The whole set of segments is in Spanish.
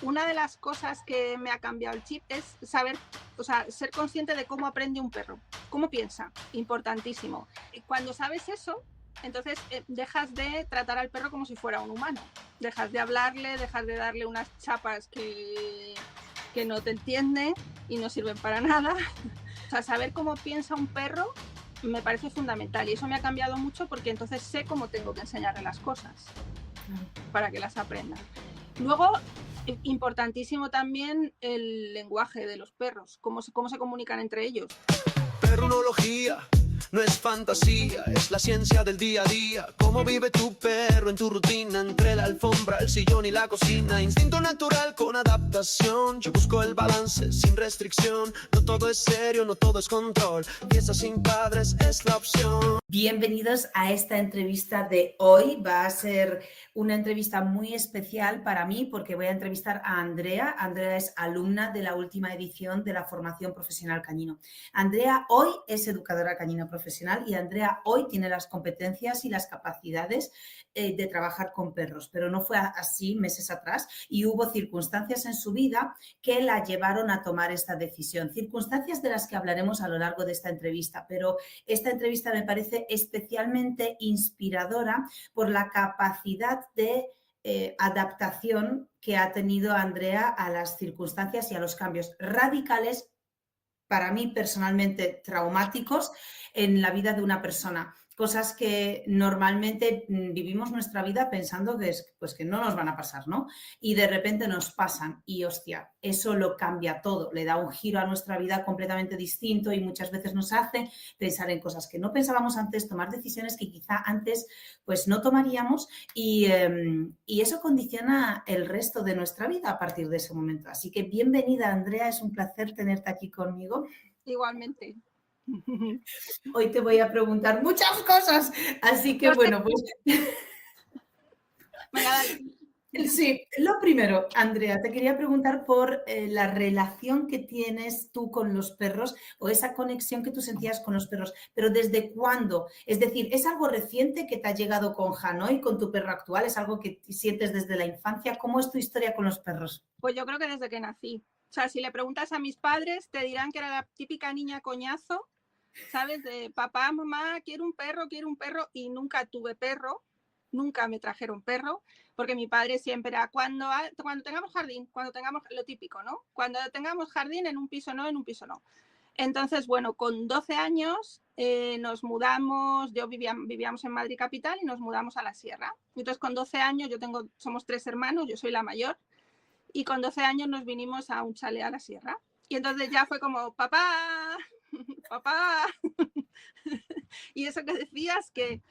una de las cosas que me ha cambiado el chip es saber, o sea, ser consciente de cómo aprende un perro, cómo piensa, importantísimo. Y cuando sabes eso, entonces dejas de tratar al perro como si fuera un humano. Dejas de hablarle, dejas de darle unas chapas que no te entiende y no sirven para nada. O sea, saber cómo piensa un perro me parece fundamental y eso me ha cambiado mucho porque entonces sé cómo tengo que enseñarle las cosas para que las aprenda. Luego, importantísimo también el lenguaje de los perros, cómo se comunican entre ellos. Perrunología no es fantasía, es la ciencia del día a día. Cómo vive tu perro en tu rutina, entre la alfombra, el sillón y la cocina. Instinto natural con adaptación. Yo busco el balance sin restricción. No todo es serio, no todo es control. Pieza sin padres es la opción. Bienvenidos a esta entrevista de hoy. Va a ser una entrevista muy especial para mí porque voy a entrevistar a Andrea. Andrea es alumna de la última edición de la formación profesional canino. Andrea hoy es educadora canina profesional y Andrea hoy tiene las competencias y las capacidades de trabajar con perros, pero no fue así meses atrás y hubo circunstancias en su vida que la llevaron a tomar esta decisión. Circunstancias de las que hablaremos a lo largo de esta entrevista, pero esta entrevista me parece especialmente inspiradora por la capacidad de adaptación que ha tenido Andrea a las circunstancias y a los cambios radicales, para mí personalmente traumáticos, en la vida de una persona. Cosas que normalmente vivimos nuestra vida pensando que, pues, que no nos van a pasar, ¿no? Y de repente nos pasan y, hostia, eso lo cambia todo, le da un giro a nuestra vida completamente distinto y muchas veces nos hace pensar en cosas que no pensábamos antes, tomar decisiones que quizá antes pues no tomaríamos y eso condiciona el resto de nuestra vida a partir de ese momento. Así que bienvenida, Andrea, es un placer tenerte aquí conmigo. Igualmente. Hoy te voy a preguntar muchas cosas, así que bueno, pues... Venga, dale. Sí, lo primero, Andrea, te quería preguntar por la relación que tienes tú con los perros o esa conexión que tú sentías con los perros, pero ¿desde cuándo? Es decir, ¿es algo reciente que te ha llegado con Hanoi, con tu perro actual? ¿Es algo que sientes desde la infancia? ¿Cómo es tu historia con los perros? Pues yo creo que desde que nací. O sea, si le preguntas a mis padres, te dirán que era la típica niña coñazo, ¿sabes? De papá, mamá, quiero un perro, y nunca tuve perro, nunca me trajeron perro, porque mi padre siempre era, cuando tengamos jardín, cuando tengamos, lo típico, ¿no? Cuando tengamos jardín, en un piso no, en un piso no. Entonces, bueno, con 12 años nos mudamos, vivíamos en Madrid capital y nos mudamos a la sierra. Entonces, con 12 años, somos 3 hermanos, yo soy la mayor, y con 12 años nos vinimos a un chalet a la sierra. Y entonces ya fue como, papá, papá. Y eso que decías, que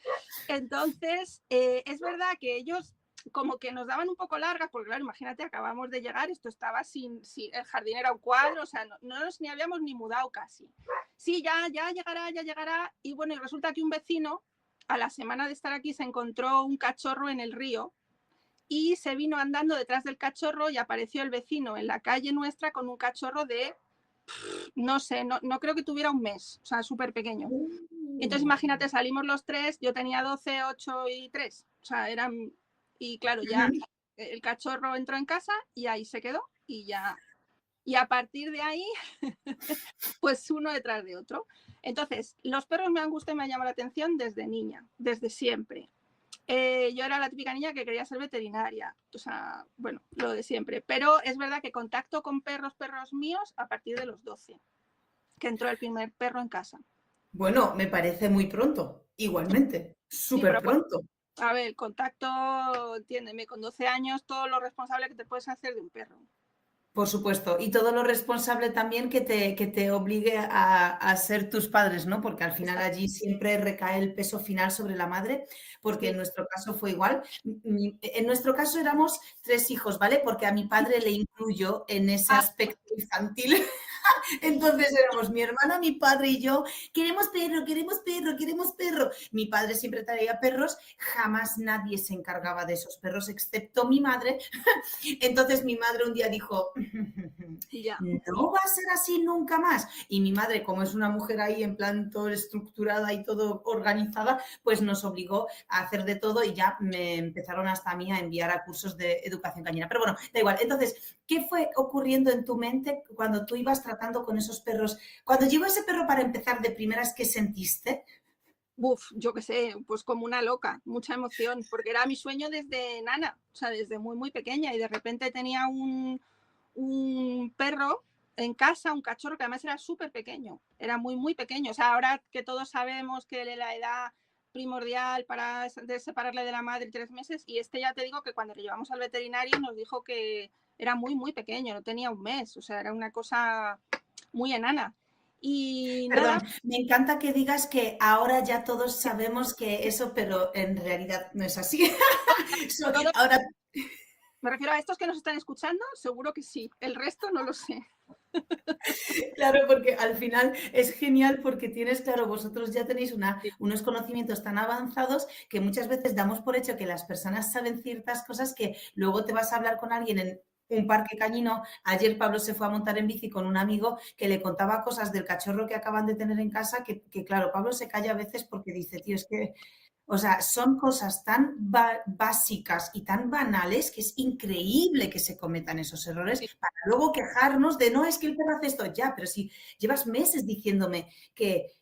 entonces es verdad que ellos como que nos daban un poco largas, porque claro, imagínate, acabamos de llegar, esto estaba sin el jardín era un cuadro, o sea, no nos ni habíamos ni mudado casi. Sí, ya llegará, ya llegará. Y bueno, y resulta que un vecino, a la semana de estar aquí, se encontró un cachorro en el río y se vino andando detrás del cachorro y apareció el vecino en la calle nuestra con un cachorro de, no sé, no creo que tuviera un mes, o sea, súper pequeño. Entonces, imagínate, salimos los 3, yo tenía 12, 8 y 3, o sea, eran, y claro, ya el cachorro entró en casa y ahí se quedó y ya, y a partir de ahí, pues uno detrás de otro. Entonces, los perros me han gustado y me han llamado la atención desde niña, desde siempre. Yo era la típica niña que quería ser veterinaria, o sea, bueno, lo de siempre. Pero es verdad que contacto con perros míos a partir de los 12, que entró el primer perro en casa. Bueno, me parece muy pronto, igualmente, Sí, súper pero pronto. a ver, el contacto, entiéndeme, con 12 años, todo lo responsable que te puedes hacer de un perro. Por supuesto, y todo lo responsable también que te obligue a ser tus padres, ¿no? Porque al final Exacto. allí siempre recae el peso final sobre la madre, porque en Sí. nuestro caso fue igual. En nuestro caso éramos 3 hijos, ¿vale? Porque a mi padre le incluyo en ese Ah, aspecto infantil. Entonces éramos mi hermana, mi padre y yo, queremos perro, queremos perro, queremos perro. Mi padre siempre traía perros, jamás nadie se encargaba de esos perros, excepto mi madre. Entonces mi madre un día dijo, Ya. no va a ser así nunca más. Y mi madre, como es una mujer ahí en plan todo estructurada y todo organizada, pues nos obligó a hacer de todo y ya me empezaron hasta a mí a enviar a cursos de educación cañera. Pero bueno, da igual. Entonces, ¿qué fue ocurriendo en tu mente cuando tú ibas tratando con esos perros? Cuando llegó ese perro para empezar de primeras, ¿qué sentiste? Uf, yo qué sé, pues como una loca, mucha emoción, porque era mi sueño desde nana, o sea, desde muy, muy pequeña y de repente tenía un perro en casa, un cachorro que además era súper pequeño, era muy, muy pequeño. O sea, ahora que todos sabemos que la edad primordial para separarle de la madre 3 meses, y este ya te digo que cuando le llevamos al veterinario nos dijo que era muy, muy pequeño, no tenía un mes, o sea, era una cosa muy enana. Y Perdón, nada, me encanta que digas que ahora ya todos sabemos que eso, pero en realidad no es así. todo, Ahora, me refiero a estos que nos están escuchando, seguro que sí, el resto no lo sé. claro, porque al final es genial porque tienes, claro, vosotros ya tenéis Sí. unos conocimientos tan avanzados que muchas veces damos por hecho que las personas saben ciertas cosas que luego te vas a hablar con alguien en un parque cañino. Ayer Pablo se fue a montar en bici con un amigo que le contaba cosas del cachorro que acaban de tener en casa que claro, Pablo se calla a veces porque dice, tío, es que o sea, son cosas tan básicas y tan banales que es increíble que se cometan esos errores para luego quejarnos de, no, es que el perro hace esto ya, pero si llevas meses diciéndome que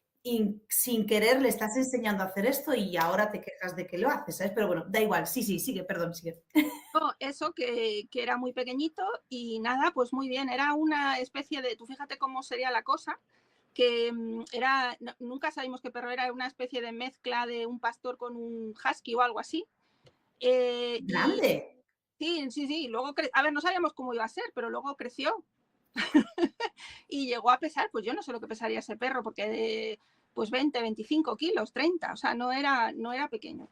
sin querer le estás enseñando a hacer esto y ahora te quejas de que lo haces, ¿sabes? Pero bueno, da igual, sí, sí, sigue, perdón, sigue. No, eso que era muy pequeñito y nada, pues muy bien, era una especie de, tú fíjate cómo sería la cosa, que era, nunca sabemos qué perro era una especie de mezcla de un pastor con un husky o algo así. Y Grande. sí, sí, sí, luego, a ver, no sabíamos cómo iba a ser, pero luego creció y llegó a pesar, pues yo no sé lo que pesaría ese perro, porque pues 20, 25 kilos, 30, o sea, no era pequeño.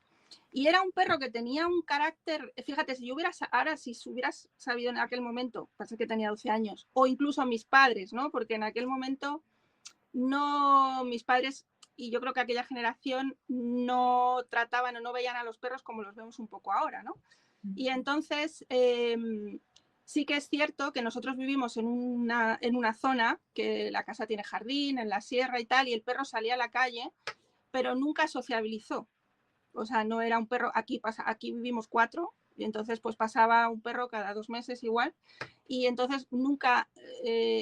Y era un perro que tenía un carácter, fíjate, si yo hubiera, ahora si hubieras sabido en aquel momento, pasa que tenía 12 años, o incluso a mis padres, ¿no? Porque en aquel momento no, mis padres, y yo creo que aquella generación no trataban o no veían a los perros como los vemos un poco ahora, ¿no? Y entonces, sí que es cierto que nosotros vivimos en una zona que la casa tiene jardín, en la sierra y tal, y el perro salía a la calle, pero nunca sociabilizó. O sea, no era un perro, aquí vivimos 4, y entonces pues pasaba un perro cada 2 meses igual. Y entonces nunca,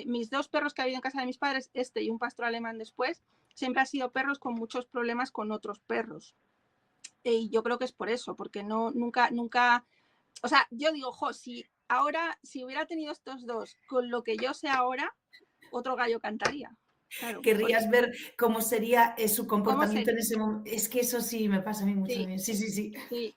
mis 2 perros que ha habido en casa de mis padres, este y un pastor alemán después, siempre han sido perros con muchos problemas con otros perros. Y yo creo que es por eso, porque no, nunca, o sea, yo digo, si ahora, si hubiera tenido estos dos con lo que yo sé ahora, otro gallo cantaría. Claro, Querrías ver cómo sería su ¿cómo comportamiento sería? en ese momento. Es que eso sí me pasa a mí mucho Sí, también. Sí, sí, sí. sí,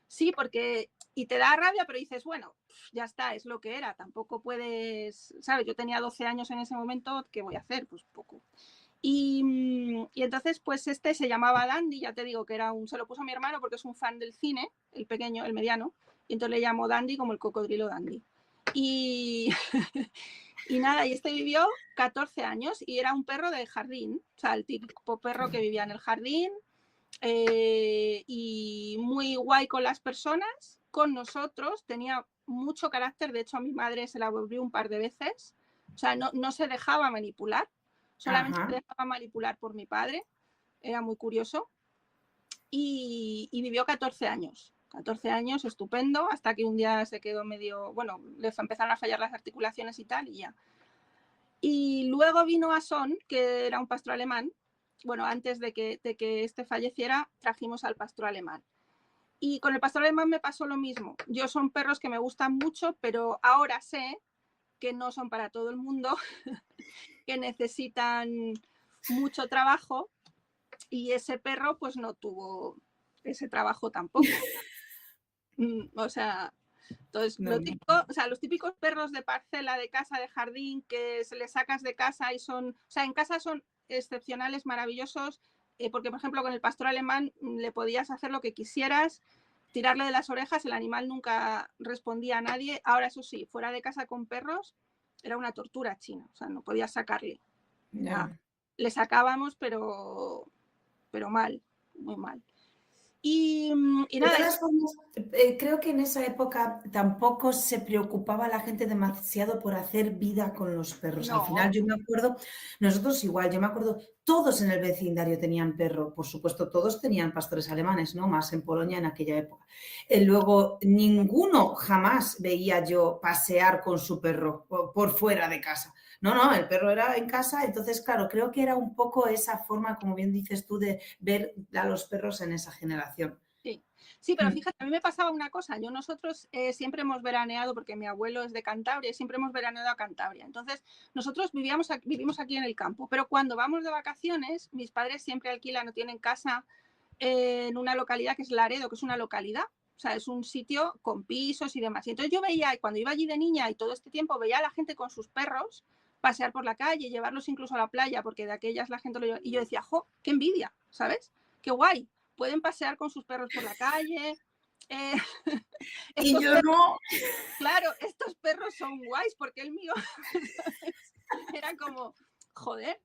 sí, porque, y te da rabia, pero dices, bueno, ya está, es lo que era, tampoco puedes, ¿sabes? Yo tenía 12 años en ese momento, ¿qué voy a hacer? Pues poco. Y entonces, pues este se llamaba Dandy, ya te digo que se lo puso mi hermano porque es un fan del cine, el pequeño, el mediano, y entonces le llamó Dandy como el cocodrilo Dandy. Y, y nada, y este vivió 14 años y era un perro de jardín, o sea, el típico perro que vivía en el jardín, y muy guay con las personas, con nosotros, tenía mucho carácter, de hecho a mi madre se la volvió un par de veces, o sea, no se dejaba manipular, solamente se Ajá. dejaba manipular por mi padre, era muy curioso, y vivió 14 años. 14 años, estupendo, hasta que un día se quedó medio, bueno, le empezaron a fallar las articulaciones y tal, y ya. Y luego vino a Son, que era un pastor alemán. Bueno, antes de que este falleciera, trajimos al pastor alemán. Y con el pastor alemán me pasó lo mismo. Yo son perros que me gustan mucho, pero ahora sé que no son para todo el mundo, que necesitan mucho trabajo, y ese perro pues no tuvo ese trabajo tampoco. O sea, entonces, No, no. o sea, los típicos perros de parcela, de casa, de jardín, que se les sacas de casa y son, o sea, en casa son excepcionales, maravillosos, porque, por ejemplo, con el pastor alemán le podías hacer lo que quisieras, tirarle de las orejas, el animal nunca respondía a nadie. Ahora, eso sí, fuera de casa con perros, era una tortura china, o sea, no podías sacarle. Ya, No. le sacábamos, pero mal, muy mal. Y De nada, todas formas, creo que en esa época tampoco se preocupaba la gente demasiado por hacer vida con los perros. Al no, final yo me acuerdo, nosotros igual, yo me acuerdo, todos en el vecindario tenían perro, por supuesto, todos tenían pastores alemanes, ¿no? Más en Polonia en aquella época. Luego, ninguno jamás veía yo pasear con su perro por fuera de casa. No, no, el perro era en casa, entonces, claro, creo que era un poco esa forma, como bien dices tú, de ver a los perros en esa generación. sí. Sí, pero Mm. fíjate, a mí me pasaba una cosa. Nosotros siempre hemos veraneado, porque mi abuelo es de Cantabria, y siempre hemos veraneado a Cantabria. Entonces, nosotros vivimos aquí en el campo, pero cuando vamos de vacaciones, mis padres siempre alquilan o tienen casa en una localidad que es Laredo, que es una localidad. O sea, es un sitio con pisos y demás. Y entonces yo veía, cuando iba allí de niña y todo este tiempo, veía a la gente con sus perros pasear por la calle, llevarlos incluso a la playa, porque de aquellas la gente lo lleva. Y yo decía, ¡jo, qué envidia! ¿Sabes? ¡Qué guay! Pueden pasear con sus perros por la calle. Eh, Y estos yo perros, no. claro, estos perros son guays, porque el mío era como, joder,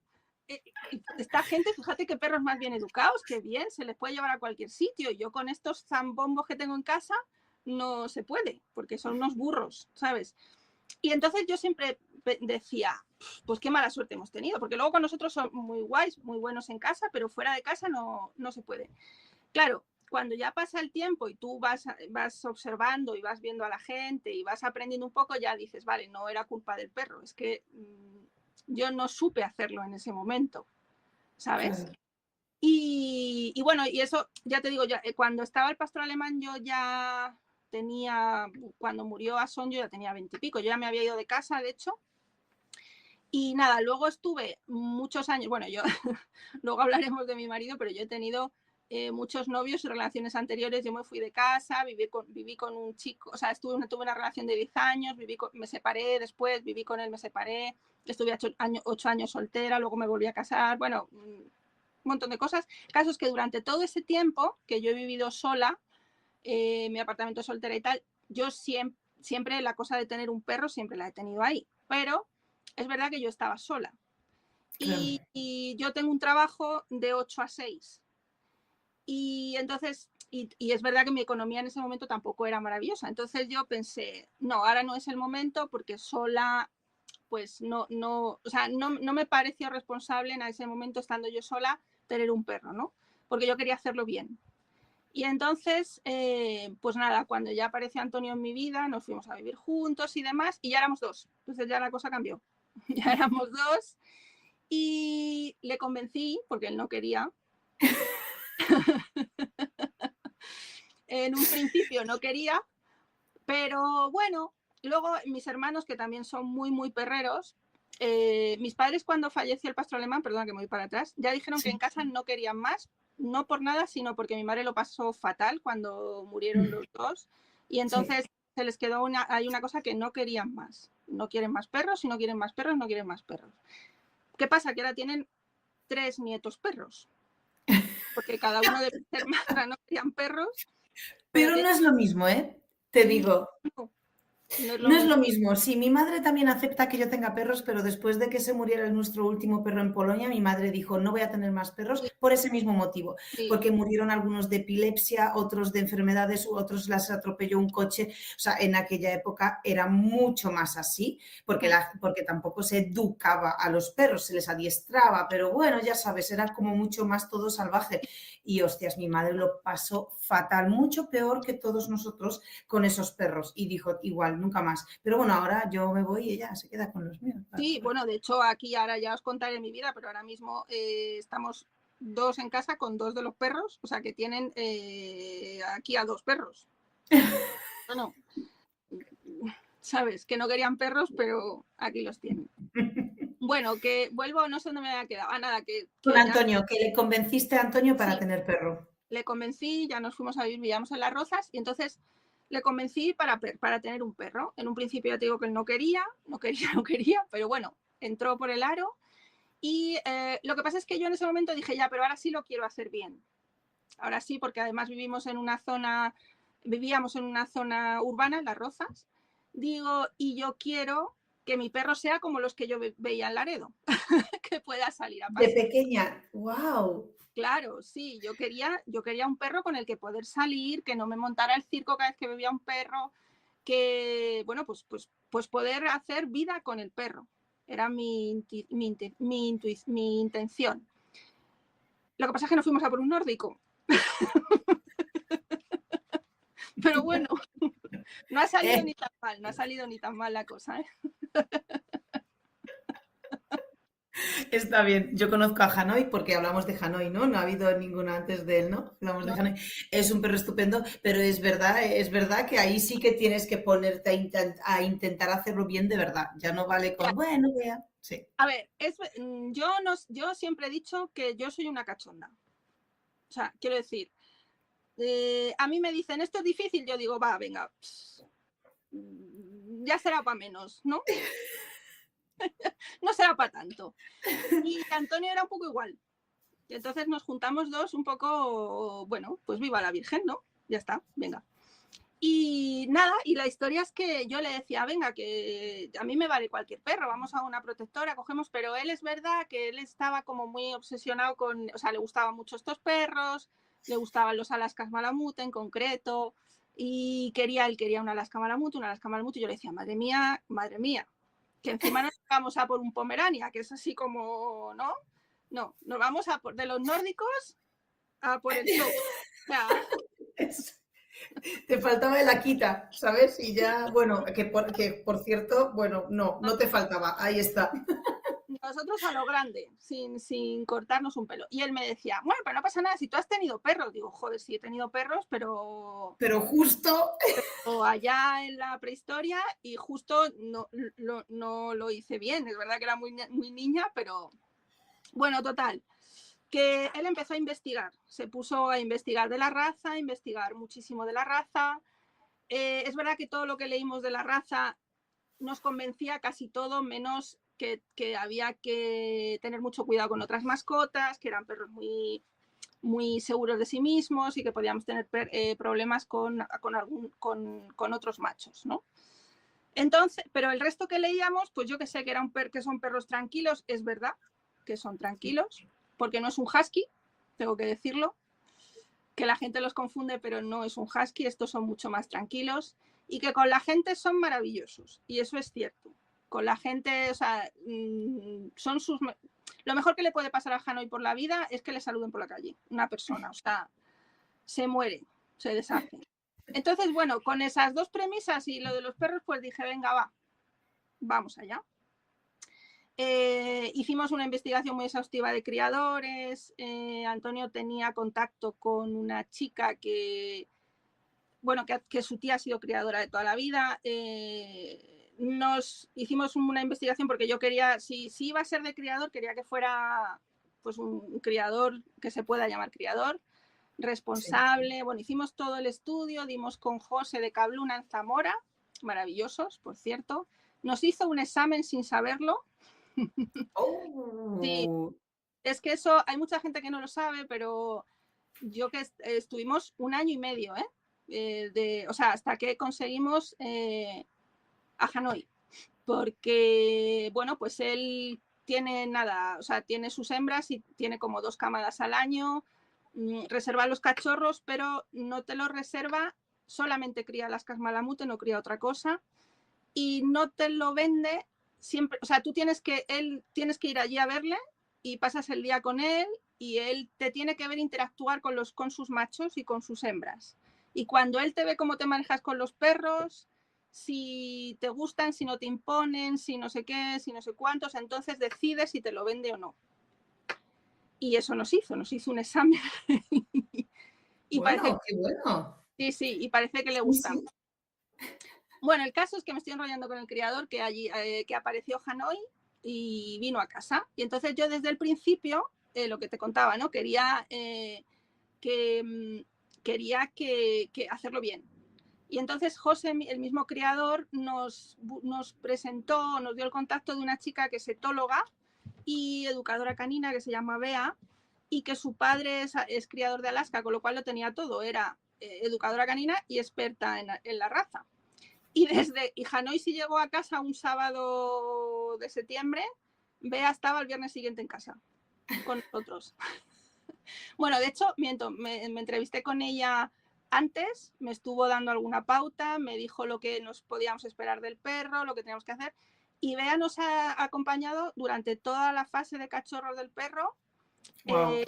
esta gente, fíjate qué perros más bien educados, qué bien, se les puede llevar a cualquier sitio. Yo con estos zambombos que tengo en casa no se puede, porque son unos burros, ¿sabes? Y entonces yo siempre decía, pues qué mala suerte hemos tenido, porque luego con nosotros son muy guays, muy buenos en casa, pero fuera de casa no se puede. Claro, cuando ya pasa el tiempo y tú vas observando y vas viendo a la gente y vas aprendiendo un poco, ya dices, vale, no era culpa del perro, es que yo no supe hacerlo en ese momento, ¿sabes? Claro. Y bueno, y eso, ya te digo, cuando estaba el pastor alemán yo ya tenía, cuando murió Ason yo ya tenía 20 y pico, yo ya me había ido de casa, de hecho. Y nada, luego estuve muchos años, bueno, yo, luego hablaremos de mi marido, pero yo he tenido muchos novios y relaciones anteriores. Yo me fui de casa, viví con un chico, o sea, tuve una relación de 10 años, me separé después, viví con él, me separé, estuve 8 años soltera, luego me volví a casar, bueno, un montón de cosas. Caso es que durante todo ese tiempo que yo he vivido sola, mi apartamento soltera y tal, yo siempre la cosa de tener un perro siempre la he tenido ahí, pero es verdad que yo estaba sola. Claro. Y yo tengo un trabajo de 8 a 6. Y entonces, y es verdad que mi economía en ese momento tampoco era maravillosa. Entonces yo pensé, no, ahora no es el momento porque sola, pues no me pareció responsable en ese momento, estando yo sola, tener un perro, ¿no? Porque yo quería hacerlo bien. Y entonces, pues nada, cuando ya apareció Antonio en mi vida, nos fuimos a vivir juntos y demás, y ya éramos dos. Entonces ya la cosa cambió. Ya éramos dos y le convencí, porque él no quería. En un principio no quería, pero bueno, luego mis hermanos, que también son muy, muy perreros, mis padres cuando falleció el pastor alemán, perdona que me voy para atrás, ya dijeron que en Sí. casa no querían más, no por nada, sino porque mi madre lo pasó fatal cuando murieron los dos, y Sí. entonces se les quedó hay una cosa que no querían más. No quieren más perros, y no quieren más perros, no quieren más perros. ¿Qué pasa? Que ahora tienen 3 nietos perros, porque cada uno de mis hermanas no querían perros, pero Pero no es lo mismo, ¿eh? Te digo. no, no es lo No es mismo. lo mismo. Sí, mi madre también acepta que yo tenga perros, pero después de que se muriera nuestro último perro en Polonia, mi madre dijo, no voy a tener más perros Sí, por ese mismo motivo, sí, porque murieron algunos de epilepsia, otros de enfermedades, otros las atropelló un coche. O sea, en aquella época era mucho más así, porque tampoco se educaba a los perros, se les adiestraba, pero bueno, ya sabes, era como mucho más todo salvaje. Y hostias, mi madre lo pasó fatal, mucho peor que todos nosotros con esos perros. Y dijo, igual, nunca más. Pero bueno, ahora yo me voy y ella se queda con los míos. sí, bueno, de hecho aquí ahora ya os contaré mi vida, pero ahora mismo estamos dos en casa con dos de los perros, o sea que tienen aquí a dos perros. Bueno, sabes, que no querían perros, pero aquí los tienen. Bueno, que vuelvo, no sé dónde me había quedado. Ah, nada, Con que ya Antonio, que le convenciste a Antonio para sí, tener perro. le convencí, ya nos fuimos a vivir, vivíamos en Las Rozas, y entonces le convencí para tener un perro. En un principio ya te digo que él no quería, no quería, pero bueno, entró por el aro. Y lo que pasa es que yo en ese momento dije, ya, pero ahora sí lo quiero hacer bien. Ahora sí, porque además vivíamos en una zona urbana, en Las Rozas. Digo, y yo quiero que mi perro sea como los que yo veía en Laredo. que pueda salir a De pasear. pequeña, wow. Claro, sí, yo quería un perro con el que poder salir, que no me montara el circo cada vez que veía un perro, que, bueno, pues poder hacer vida con el perro. Era mi intención. Lo que pasa es que no fuimos a por un nórdico. Pero bueno, no ha salido ni tan mal, no ha salido ni tan mal la cosa, ¿eh? Está bien. Yo conozco a Hanoi porque hablamos de Hanoi, ¿no? No ha habido ninguna antes de él, ¿no? Hablamos de ¿No? Hanoi. Es un perro estupendo, pero es verdad que ahí sí que tienes que ponerte a intentar hacerlo bien de verdad. Ya no vale con, bueno, vea. Sí. A ver, yo siempre he dicho que yo soy una cachonda. O sea, quiero decir, a mí me dicen, esto es difícil, yo digo, va, venga, ya será para menos, ¿no? No será para tanto. Y Antonio era un poco igual. Y entonces nos juntamos dos un poco, bueno, pues viva la Virgen, ¿no? Ya está, venga. Y nada, y la historia es que yo le decía, venga, que a mí me vale cualquier perro, vamos a una protectora, cogemos, pero él es verdad que él estaba como muy obsesionado con, o sea, le gustaban mucho estos perros, le gustaban los Alaskas Malamute en concreto, y él quería un Alaska Malamute, y yo le decía, madre mía, que encima nos vamos a por un Pomerania, que es así como, ¿no? No, nos vamos a por, de los nórdicos a por el top. O sea, Te faltaba el Akita, ¿sabes? Y ya, bueno, que por cierto, bueno, no te faltaba, ahí está. nosotros a lo grande, sin cortarnos un pelo. Y él me decía, bueno, pero no pasa nada, si tú has tenido perros. Digo, joder, sí he tenido perros, pero Pero justo, allá en la prehistoria y justo no lo hice bien. Es verdad que era muy niña, pero bueno, total. Que él empezó a investigar, se puso a investigar de la raza, a investigar muchísimo de la raza. Es verdad que todo lo que leímos de la raza nos convencía casi todo, menos que había que tener mucho cuidado con otras mascotas, que eran perros muy seguros de sí mismos y que podíamos tener problemas con otros machos, ¿no? Entonces, pero el resto que leíamos, pues yo que sé que, que son perros tranquilos, es verdad que son tranquilos, porque no es un husky, tengo que decirlo, que la gente los confunde, pero no es un husky, estos son mucho más tranquilos y que con la gente son maravillosos, y eso es cierto. Con la gente, o sea, son sus... Lo mejor que le puede pasar a Hanoi por la vida es que le saluden por la calle, una persona, o sea, se muere, se deshace. Entonces, bueno, con esas dos premisas y lo de los perros, pues dije, venga, vamos allá. Hicimos una investigación muy exhaustiva de criadores. Antonio tenía contacto con una chica que, bueno, que su tía ha sido criadora de toda la vida. Nos hicimos una investigación porque yo quería, si iba a ser de criador, quería que fuera pues un criador que se pueda llamar criador, responsable. Sí. Bueno, hicimos todo el estudio, dimos con José de Cabluna en Zamora, maravillosos, por cierto. Nos hizo un examen sin saberlo. Oh. Sí, es que eso hay mucha gente que no lo sabe, pero yo que estuvimos 1 año y medio, o sea, hasta que conseguimos a Hanoi, porque, bueno, pues él tiene nada, o sea, tiene sus hembras y tiene como 2 camadas al año, reserva los cachorros, pero no te los reserva, solamente cría Alaskas Malamute, no cría otra cosa, y no te lo vende siempre, o sea, tienes que ir allí a verle y pasas el día con él y él te tiene que ver interactuar con sus machos y con sus hembras. Y cuando él te ve cómo te manejas con los perros, si te gustan, si no te imponen, si no sé qué, si no sé cuántos, entonces decide si te lo vende o no. Y eso nos hizo un examen. Y bueno, parece, qué bueno. Sí, y parece que le gustan. Sí. Bueno, el caso es que me estoy enrollando con el criador, que apareció Hanoi y vino a casa. Y entonces yo desde el principio, lo que te contaba, ¿no? Quería hacerlo bien. Y entonces José, el mismo criador, nos presentó, nos dio el contacto de una chica que es etóloga y educadora canina, que se llama Bea, y que su padre es criador de Alaska, con lo cual lo tenía todo. Era educadora canina y experta en la raza. Y Hanoi sí llegó a casa un sábado de septiembre, Bea estaba el viernes siguiente en casa con nosotros. Bueno, de hecho, miento, me entrevisté con ella antes, me estuvo dando alguna pauta, me dijo lo que nos podíamos esperar del perro, lo que teníamos que hacer, y Bea nos ha acompañado durante toda la fase de cachorro del perro. Wow.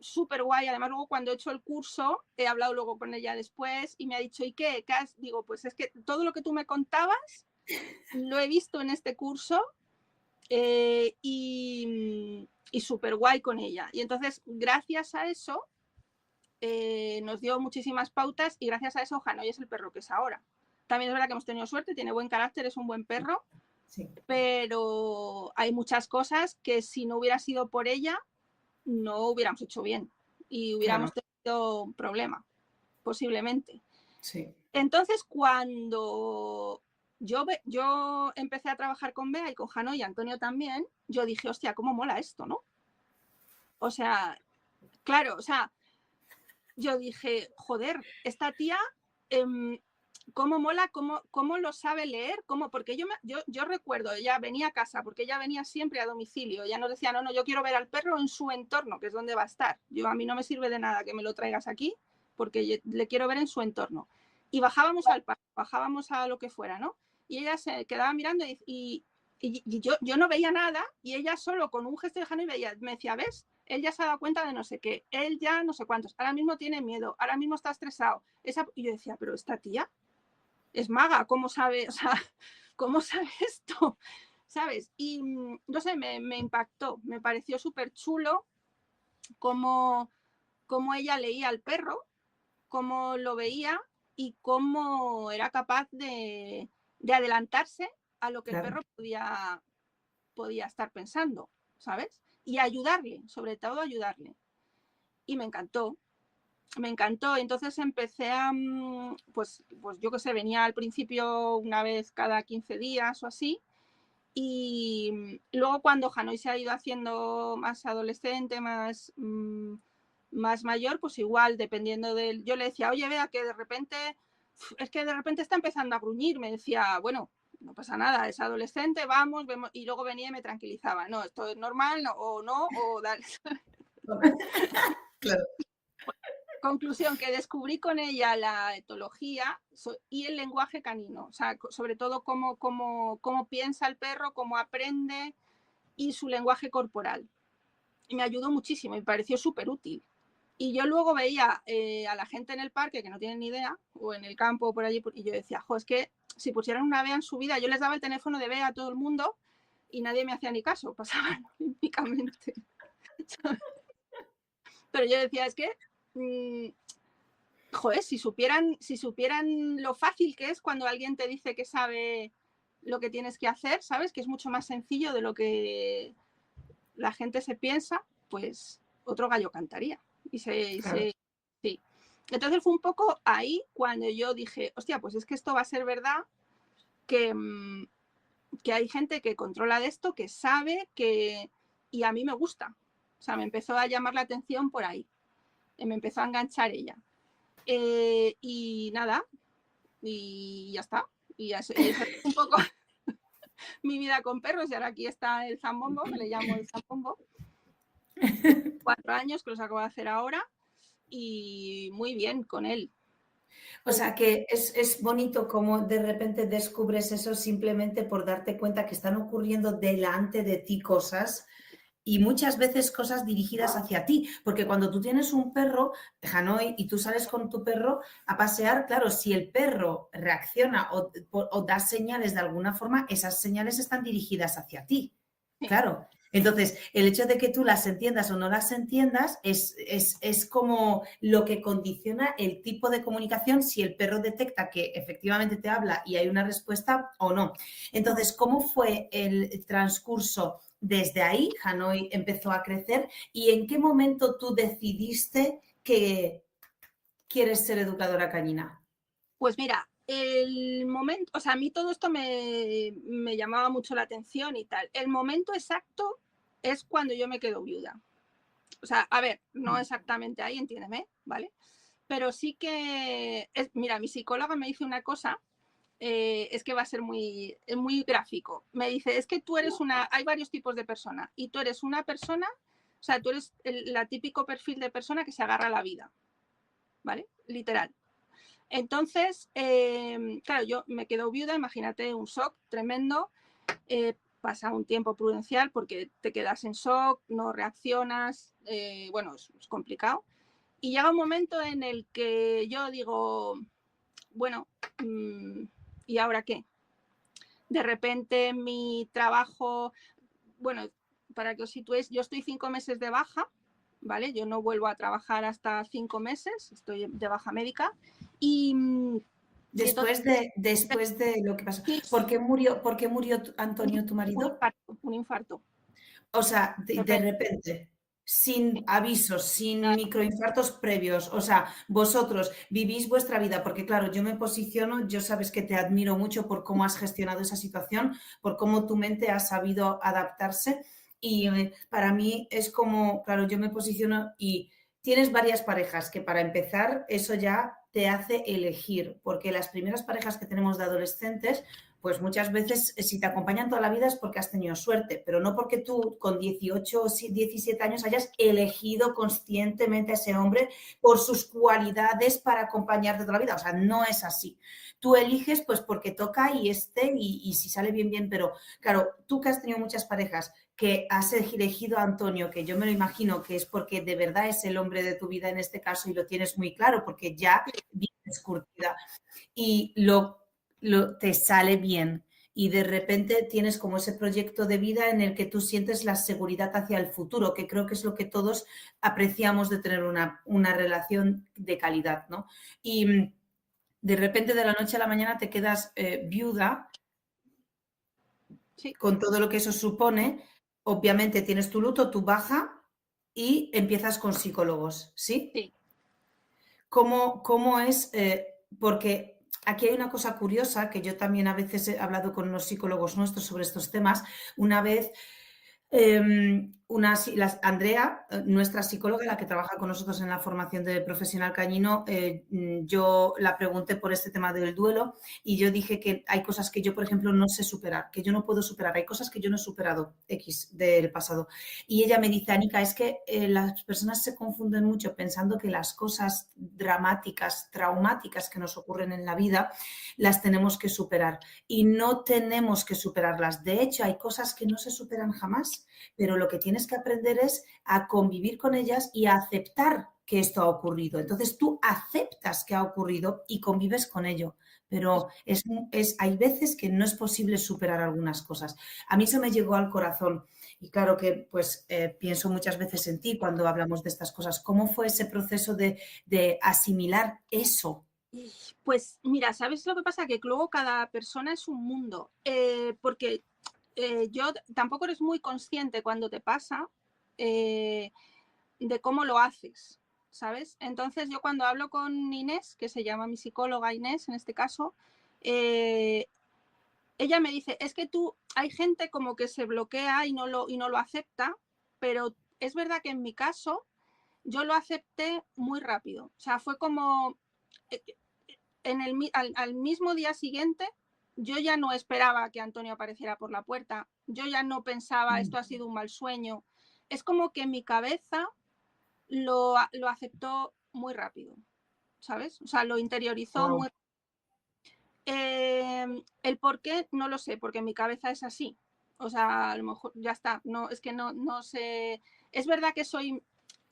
Súper guay. Además, luego cuando he hecho el curso, he hablado luego con ella después y me ha dicho, ¿y qué? Digo, pues es que todo lo que tú me contabas lo he visto en este curso y súper guay con ella. Y entonces, gracias a eso, nos dio muchísimas pautas y gracias a eso Hanoi es el perro que es ahora. También es verdad que hemos tenido suerte, tiene buen carácter, es un buen perro, Sí. pero hay muchas cosas que si no hubiera sido por ella, no hubiéramos hecho bien y hubiéramos tenido un problema, posiblemente. Sí. Entonces, cuando yo empecé a trabajar con Bea y con Hanoi y Antonio también, yo dije, hostia, cómo mola esto, ¿no? O sea, claro, o sea, yo dije, joder, esta tía, cómo mola, cómo lo sabe leer, porque yo recuerdo, ella venía a casa, porque ella venía siempre a domicilio, ella nos decía, no, yo quiero ver al perro en su entorno, que es donde va a estar. A mí no me sirve de nada que me lo traigas aquí, porque le quiero ver en su entorno. Y bajábamos al parque, bajábamos a lo que fuera, ¿no? Y ella se quedaba mirando y yo no veía nada y ella solo con un gesto de Hanoi me decía, ¿ves? Él ya se ha dado cuenta de no sé qué, él ya no sé cuántos, ahora mismo tiene miedo, ahora mismo está estresado. Y yo decía, pero esta tía es maga, ¿cómo sabe? O sea, ¿cómo sabe esto? ¿Sabes? Y no sé, me impactó, me pareció súper chulo cómo ella leía al perro, cómo lo veía y cómo era capaz de adelantarse a lo que el perro podía estar pensando, ¿sabes? Y ayudarle, sobre todo ayudarle. Y me encantó. Entonces empecé a, pues yo qué sé, venía al principio una vez cada 15 días o así. Y luego cuando Hanoi se ha ido haciendo más adolescente, más mayor, pues igual, dependiendo del... Yo le decía, oye, vea que de repente está empezando a gruñir. Me decía, bueno, no pasa nada, es adolescente, vamos, vemos. Y luego venía y me tranquilizaba. No, esto es normal, no, o dale. Claro. Conclusión, que descubrí con ella la etología y el lenguaje canino, o sea, sobre todo cómo piensa el perro, cómo aprende y su lenguaje corporal. Y me ayudó muchísimo, me pareció súper útil. Y yo luego veía a la gente en el parque que no tienen ni idea, o en el campo o por allí, y yo decía, jo, es que si pusieran una Bea en su vida, yo les daba el teléfono de Bea a todo el mundo y nadie me hacía ni caso, pasaban olímpicamente. Pero yo decía, es que, joder, si supieran lo fácil que es cuando alguien te dice que sabe lo que tienes que hacer, ¿sabes? Que es mucho más sencillo de lo que la gente se piensa, pues otro gallo cantaría. Sí. Entonces fue un poco ahí cuando yo dije, hostia, pues es que esto va a ser verdad, que hay gente que controla de esto, que sabe, y a mí me gusta. O sea, me empezó a llamar la atención por ahí. Me empezó a enganchar ella. Y nada, y ya está. Y esa es un poco mi vida con perros. Y ahora aquí está el Zambombo, que le llamo el Zambombo. 4 años, que los acabo de hacer ahora. Y muy bien con él. O sea que es bonito como de repente descubres eso simplemente por darte cuenta que están ocurriendo delante de ti cosas y muchas veces cosas dirigidas hacia ti, porque cuando tú tienes un perro, Hanoi, y tú sales con tu perro a pasear, claro, si el perro reacciona o da señales de alguna forma, esas señales están dirigidas hacia ti, claro. Entonces, el hecho de que tú las entiendas o no las entiendas es como lo que condiciona el tipo de comunicación si el perro detecta que efectivamente te habla y hay una respuesta o no. Entonces, ¿cómo fue el transcurso? Desde ahí, Hanoi empezó a crecer y ¿en qué momento tú decidiste que quieres ser educadora canina? Pues mira, el momento, o sea, a mí todo esto me llamaba mucho la atención y tal. El momento exacto es cuando yo me quedo viuda. O sea, a ver, no exactamente ahí, entiéndeme, ¿vale? Pero sí que, mira, mi psicóloga me dice una cosa es que va a ser muy gráfico. Me dice, es que tú eres hay varios tipos de persona y tú eres una persona, o sea, tú eres la típico perfil de persona que se agarra a la vida, ¿vale? Literal. Entonces, claro, yo me quedo viuda, imagínate un shock tremendo, pasa un tiempo prudencial porque te quedas en shock, no reaccionas, bueno, es complicado. Y llega un momento en el que yo digo, bueno, ¿y ahora qué? De repente mi trabajo, bueno, para que os situéis, yo estoy 5 meses de baja, ¿vale? Yo no vuelvo a trabajar hasta 5 meses, estoy de baja médica y... Después de lo que pasó. Sí, ¿Por qué murió Antonio, tu marido? un infarto. O sea, de repente, sin avisos, sin microinfartos previos. O sea, vosotros vivís vuestra vida, porque claro, yo me posiciono, yo sabes que te admiro mucho por cómo has gestionado esa situación, por cómo tu mente ha sabido adaptarse. Y para mí es como, claro, yo me posiciono y tienes varias parejas, que para empezar eso ya te hace elegir, porque las primeras parejas que tenemos de adolescentes, pues muchas veces si te acompañan toda la vida es porque has tenido suerte, pero no porque tú con 18 o 17 años hayas elegido conscientemente a ese hombre por sus cualidades para acompañarte toda la vida. O sea, no es así. Tú eliges pues porque toca y si sale bien, bien, pero claro, tú que has tenido muchas parejas, que has elegido a Antonio, que yo me lo imagino que es porque de verdad es el hombre de tu vida en este caso y lo tienes muy claro porque ya vienes curtida y te sale bien y de repente tienes como ese proyecto de vida en el que tú sientes la seguridad hacia el futuro, que creo que es lo que todos apreciamos de tener una relación de calidad, ¿no? Y de repente de la noche a la mañana te quedas viuda, Sí. con todo lo que eso supone. Obviamente tienes tu luto, tu baja y empiezas con psicólogos, ¿sí? Sí. ¿Cómo es? Porque aquí hay una cosa curiosa que yo también a veces he hablado con unos psicólogos nuestros sobre estos temas. Una vez, Andrea, nuestra psicóloga, la que trabaja con nosotros en la formación de profesional cañino, yo la pregunté por este tema del duelo y yo dije que hay cosas que yo, por ejemplo, no sé superar, que yo no puedo superar. Hay cosas que yo no he superado, X, del pasado. Y ella me dice, Anika, es que las personas se confunden mucho pensando que las cosas dramáticas, traumáticas que nos ocurren en la vida, las tenemos que superar. Y no tenemos que superarlas. De hecho, hay cosas que no se superan jamás, pero lo que tienes que aprender es a convivir con ellas y a aceptar que esto ha ocurrido. Entonces tú aceptas que ha ocurrido y convives con ello, pero hay veces que no es posible superar algunas cosas. A mí eso me llegó al corazón y claro que pues pienso muchas veces en ti cuando hablamos de estas cosas. ¿Cómo fue ese proceso de asimilar eso? Pues mira, ¿sabes lo que pasa? Que luego cada persona es un mundo, porque yo tampoco eres muy consciente cuando te pasa de cómo lo haces, ¿sabes? Entonces yo cuando hablo con Inés, que se llama mi psicóloga Inés en este caso, ella me dice, es que hay gente como que se bloquea y no lo acepta, pero es verdad que en mi caso yo lo acepté muy rápido, o sea, fue como... al mismo día siguiente, yo ya no esperaba que Antonio apareciera por la puerta, yo ya no pensaba, esto ha sido un mal sueño. Es como que mi cabeza lo aceptó muy rápido, ¿sabes? O sea, lo interiorizó muy rápido. El por qué no lo sé, porque mi cabeza es así. O sea, a lo mejor ya está. No, es que no sé. Es verdad que soy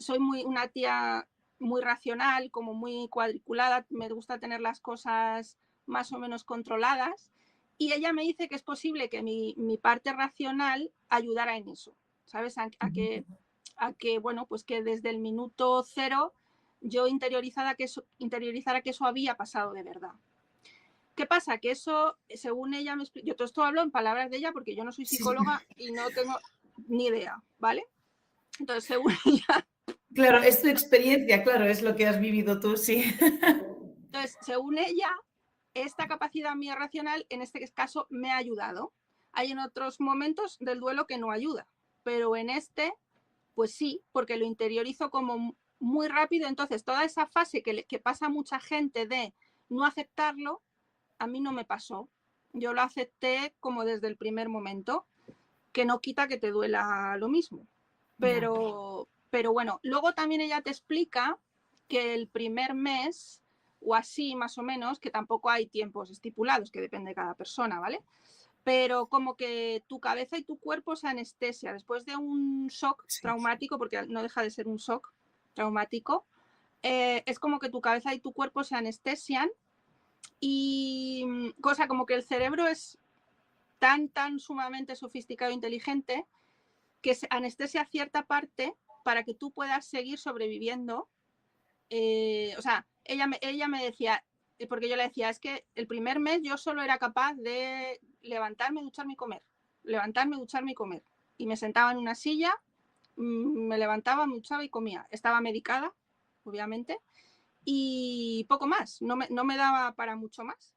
una tía muy racional, como muy cuadriculada, me gusta tener las cosas más o menos controladas. Y ella me dice que es posible que mi parte racional ayudara en eso, ¿sabes? A que, bueno, pues que desde el minuto cero yo interiorizara que eso había pasado de verdad. ¿Qué pasa? Que eso, según ella me explica, yo todo esto hablo en palabras de ella porque yo no soy psicóloga y no tengo ni idea, ¿vale? Entonces, según ella... Claro, es tu experiencia, claro, es lo que has vivido tú, sí. Entonces, según ella, esta capacidad mía racional, en este caso, me ha ayudado. Hay en otros momentos del duelo que no ayuda, pero en este, pues sí, porque lo interiorizo como muy rápido. Entonces, toda esa fase que pasa a mucha gente de no aceptarlo, a mí no me pasó. Yo lo acepté como desde el primer momento, que no quita que te duela lo mismo. Pero bueno, luego también ella te explica que el primer mes o así más o menos, que tampoco hay tiempos estipulados, que depende de cada persona, ¿vale? Pero como que tu cabeza y tu cuerpo se anestesia después de un shock traumático, porque no deja de ser un shock traumático, es como que tu cabeza y tu cuerpo se anestesian y cosa como que el cerebro es tan sumamente sofisticado e inteligente que se anestesia cierta parte para que tú puedas seguir sobreviviendo. O sea, ella me decía, porque yo le decía, es que el primer mes yo solo era capaz de levantarme, ducharme y comer. Levantarme, ducharme y comer. Y me sentaba en una silla, me levantaba, me duchaba y comía. Estaba medicada, obviamente, y poco más. No me daba para mucho más.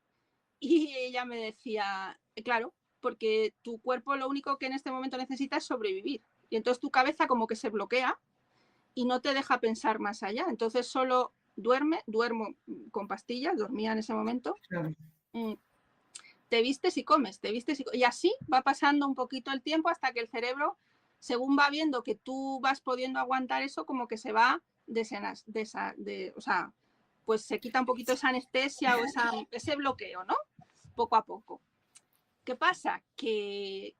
Y ella me decía, claro, porque tu cuerpo lo único que en este momento necesita es sobrevivir. Y entonces tu cabeza como que se bloquea y no te deja pensar más allá. Entonces solo duermo con pastillas, dormía en ese momento. Claro. Te vistes y comes, y así va pasando un poquito el tiempo hasta que el cerebro, según va viendo que tú vas pudiendo aguantar eso, como que se va o sea, pues se quita un poquito esa anestesia o ese bloqueo, ¿no? Poco a poco. ¿Qué pasa? Que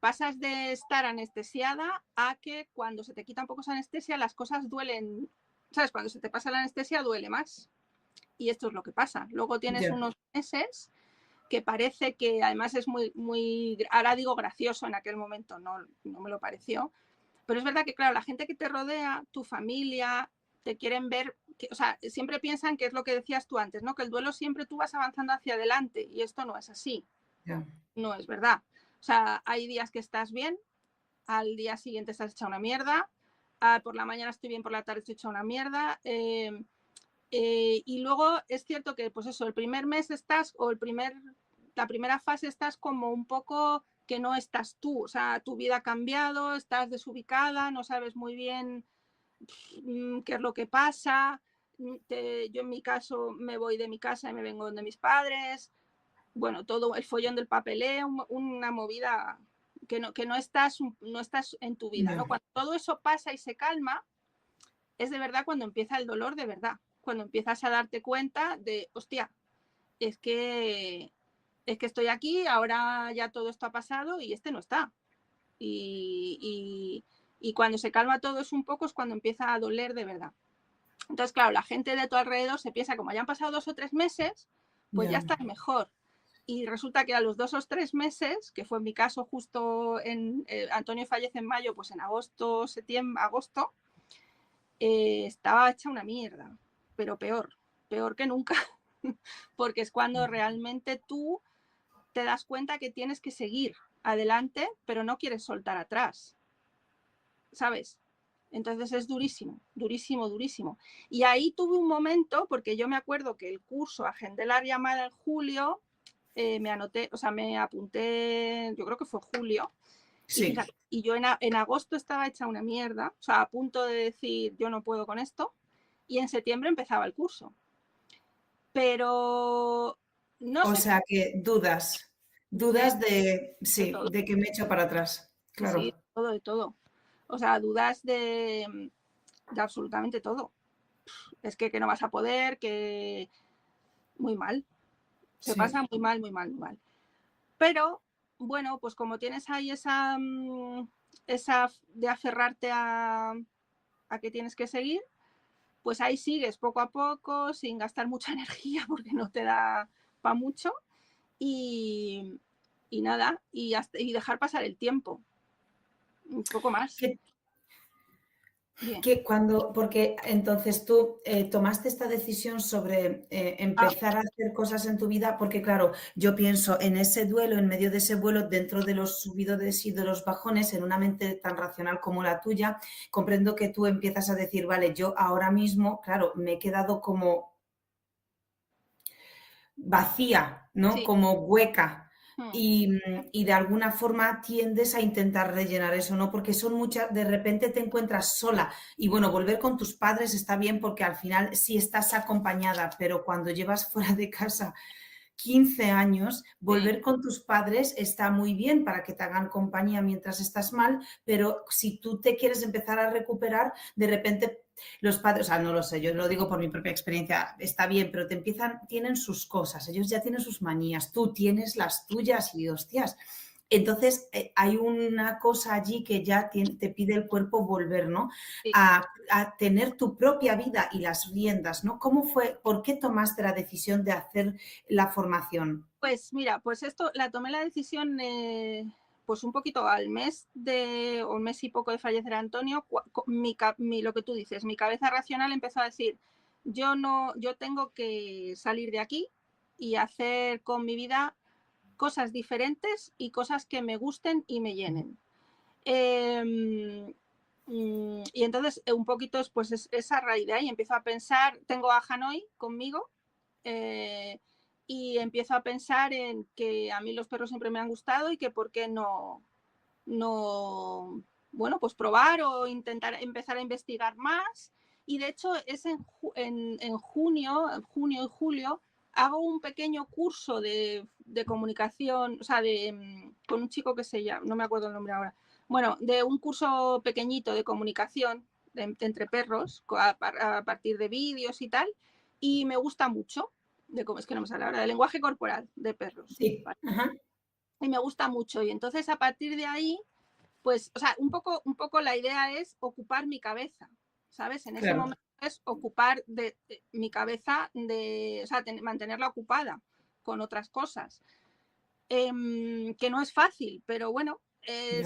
pasas de estar anestesiada a que cuando se te quita un poco esa anestesia las cosas duelen, ¿sabes? Cuando se te pasa la anestesia duele más. Y esto es lo que pasa. Luego tienes unos meses que parece que además es muy, ahora digo gracioso, en aquel momento no me lo pareció, pero es verdad que claro, la gente que te rodea, tu familia, te quieren ver, o sea, siempre piensan que es lo que decías tú antes, ¿no? Que el duelo siempre tú vas avanzando hacia adelante y esto no es así. No es verdad. O sea, hay días que estás bien, al día siguiente estás hecha una mierda, por la mañana estoy bien, por la tarde estoy hecha una mierda. Y luego es cierto que, pues eso, el primer mes estás, o la primera fase estás como un poco que no estás tú, o sea, tu vida ha cambiado, estás desubicada, no sabes muy bien qué es lo que pasa. Yo en mi caso me voy de mi casa y me vengo donde mis padres. Bueno, todo el follón del papeleo, una movida que no estás en tu vida, ¿no? Cuando todo eso pasa y se calma, es de verdad cuando empieza el dolor de verdad, cuando empiezas a darte cuenta de, hostia, es que estoy aquí, ahora ya todo esto ha pasado y este no está. Y cuando se calma todo es cuando empieza a doler de verdad. Entonces, claro, la gente de tu alrededor se piensa, como ya han pasado 2 o 3 meses, pues ya estás mejor. Y resulta que a los 2 o 3 meses, que fue en mi caso justo Antonio fallece en mayo, pues en agosto, estaba hecha una mierda, pero peor que nunca, porque es cuando realmente tú te das cuenta que tienes que seguir adelante, pero no quieres soltar atrás, ¿sabes? Entonces es durísimo. Y ahí tuve un momento, porque yo me acuerdo que el curso agendé la llamada en julio, me apunté, yo creo que fue julio, sí. Y yo en agosto estaba hecha una mierda, o sea, a punto de decir yo no puedo con esto, y en septiembre empezaba el curso. Pero no sé. O sea, que dudas de que me echo para atrás. Claro. Sí, de todo. O sea, dudas de absolutamente todo. Es que no vas a poder, que muy mal. Se pasa muy mal. Pero, bueno, pues como tienes ahí esa de aferrarte a que tienes que seguir, pues ahí sigues poco a poco, sin gastar mucha energía porque no te da para mucho y nada, y dejar pasar el tiempo. Un poco más. Porque entonces tú tomaste esta decisión sobre empezar a hacer cosas en tu vida, porque claro, yo pienso en ese duelo, en medio de ese vuelo, dentro de los subidones y de los bajones, en una mente tan racional como la tuya, comprendo que tú empiezas a decir, vale, yo ahora mismo, claro, me he quedado como vacía, ¿no? Sí. Como hueca. Y de alguna forma tiendes a intentar rellenar eso, ¿no? Porque son muchas, de repente te encuentras sola y bueno, volver con tus padres está bien porque al final sí estás acompañada, pero cuando llevas fuera de casa 15 años, volver con tus padres está muy bien para que te hagan compañía mientras estás mal, pero si tú te quieres empezar a recuperar, de repente los padres, o sea, no lo sé, yo lo digo por mi propia experiencia, está bien, pero tienen sus cosas, ellos ya tienen sus manías, tú tienes las tuyas y hostias. Entonces, hay una cosa allí que ya te pide el cuerpo volver, ¿no? Sí. A tener tu propia vida y las riendas, ¿no? ¿Cómo fue? ¿Por qué tomaste la decisión de hacer la formación? Pues mira, pues esto tomé la decisión pues un poquito al mes o un mes y poco de fallecer Antonio, lo que tú dices, mi cabeza racional empezó a decir, yo tengo que salir de aquí y hacer con mi vida cosas diferentes y cosas que me gusten y me llenen. Y entonces un poquito pues es a raíz de ahí, empiezo a pensar, tengo a Hanoi conmigo, y empiezo a pensar en que a mí los perros siempre me han gustado y que por qué no, bueno, pues probar o intentar empezar a investigar más. Y de hecho es en junio y julio hago un pequeño curso de comunicación, o sea, con un chico que se llama, no me acuerdo el nombre ahora, bueno, de un curso pequeñito de comunicación entre perros a partir de vídeos y tal, y me gusta mucho, es que no me sale ahora, de lenguaje corporal de perros. Sí. ¿Vale? Ajá. Y me gusta mucho, y entonces a partir de ahí, pues, o sea, un poco la idea es ocupar mi cabeza, ¿sabes? En ese momento es ocupar mi cabeza, o sea, mantenerla ocupada con otras cosas, que no es fácil, pero bueno,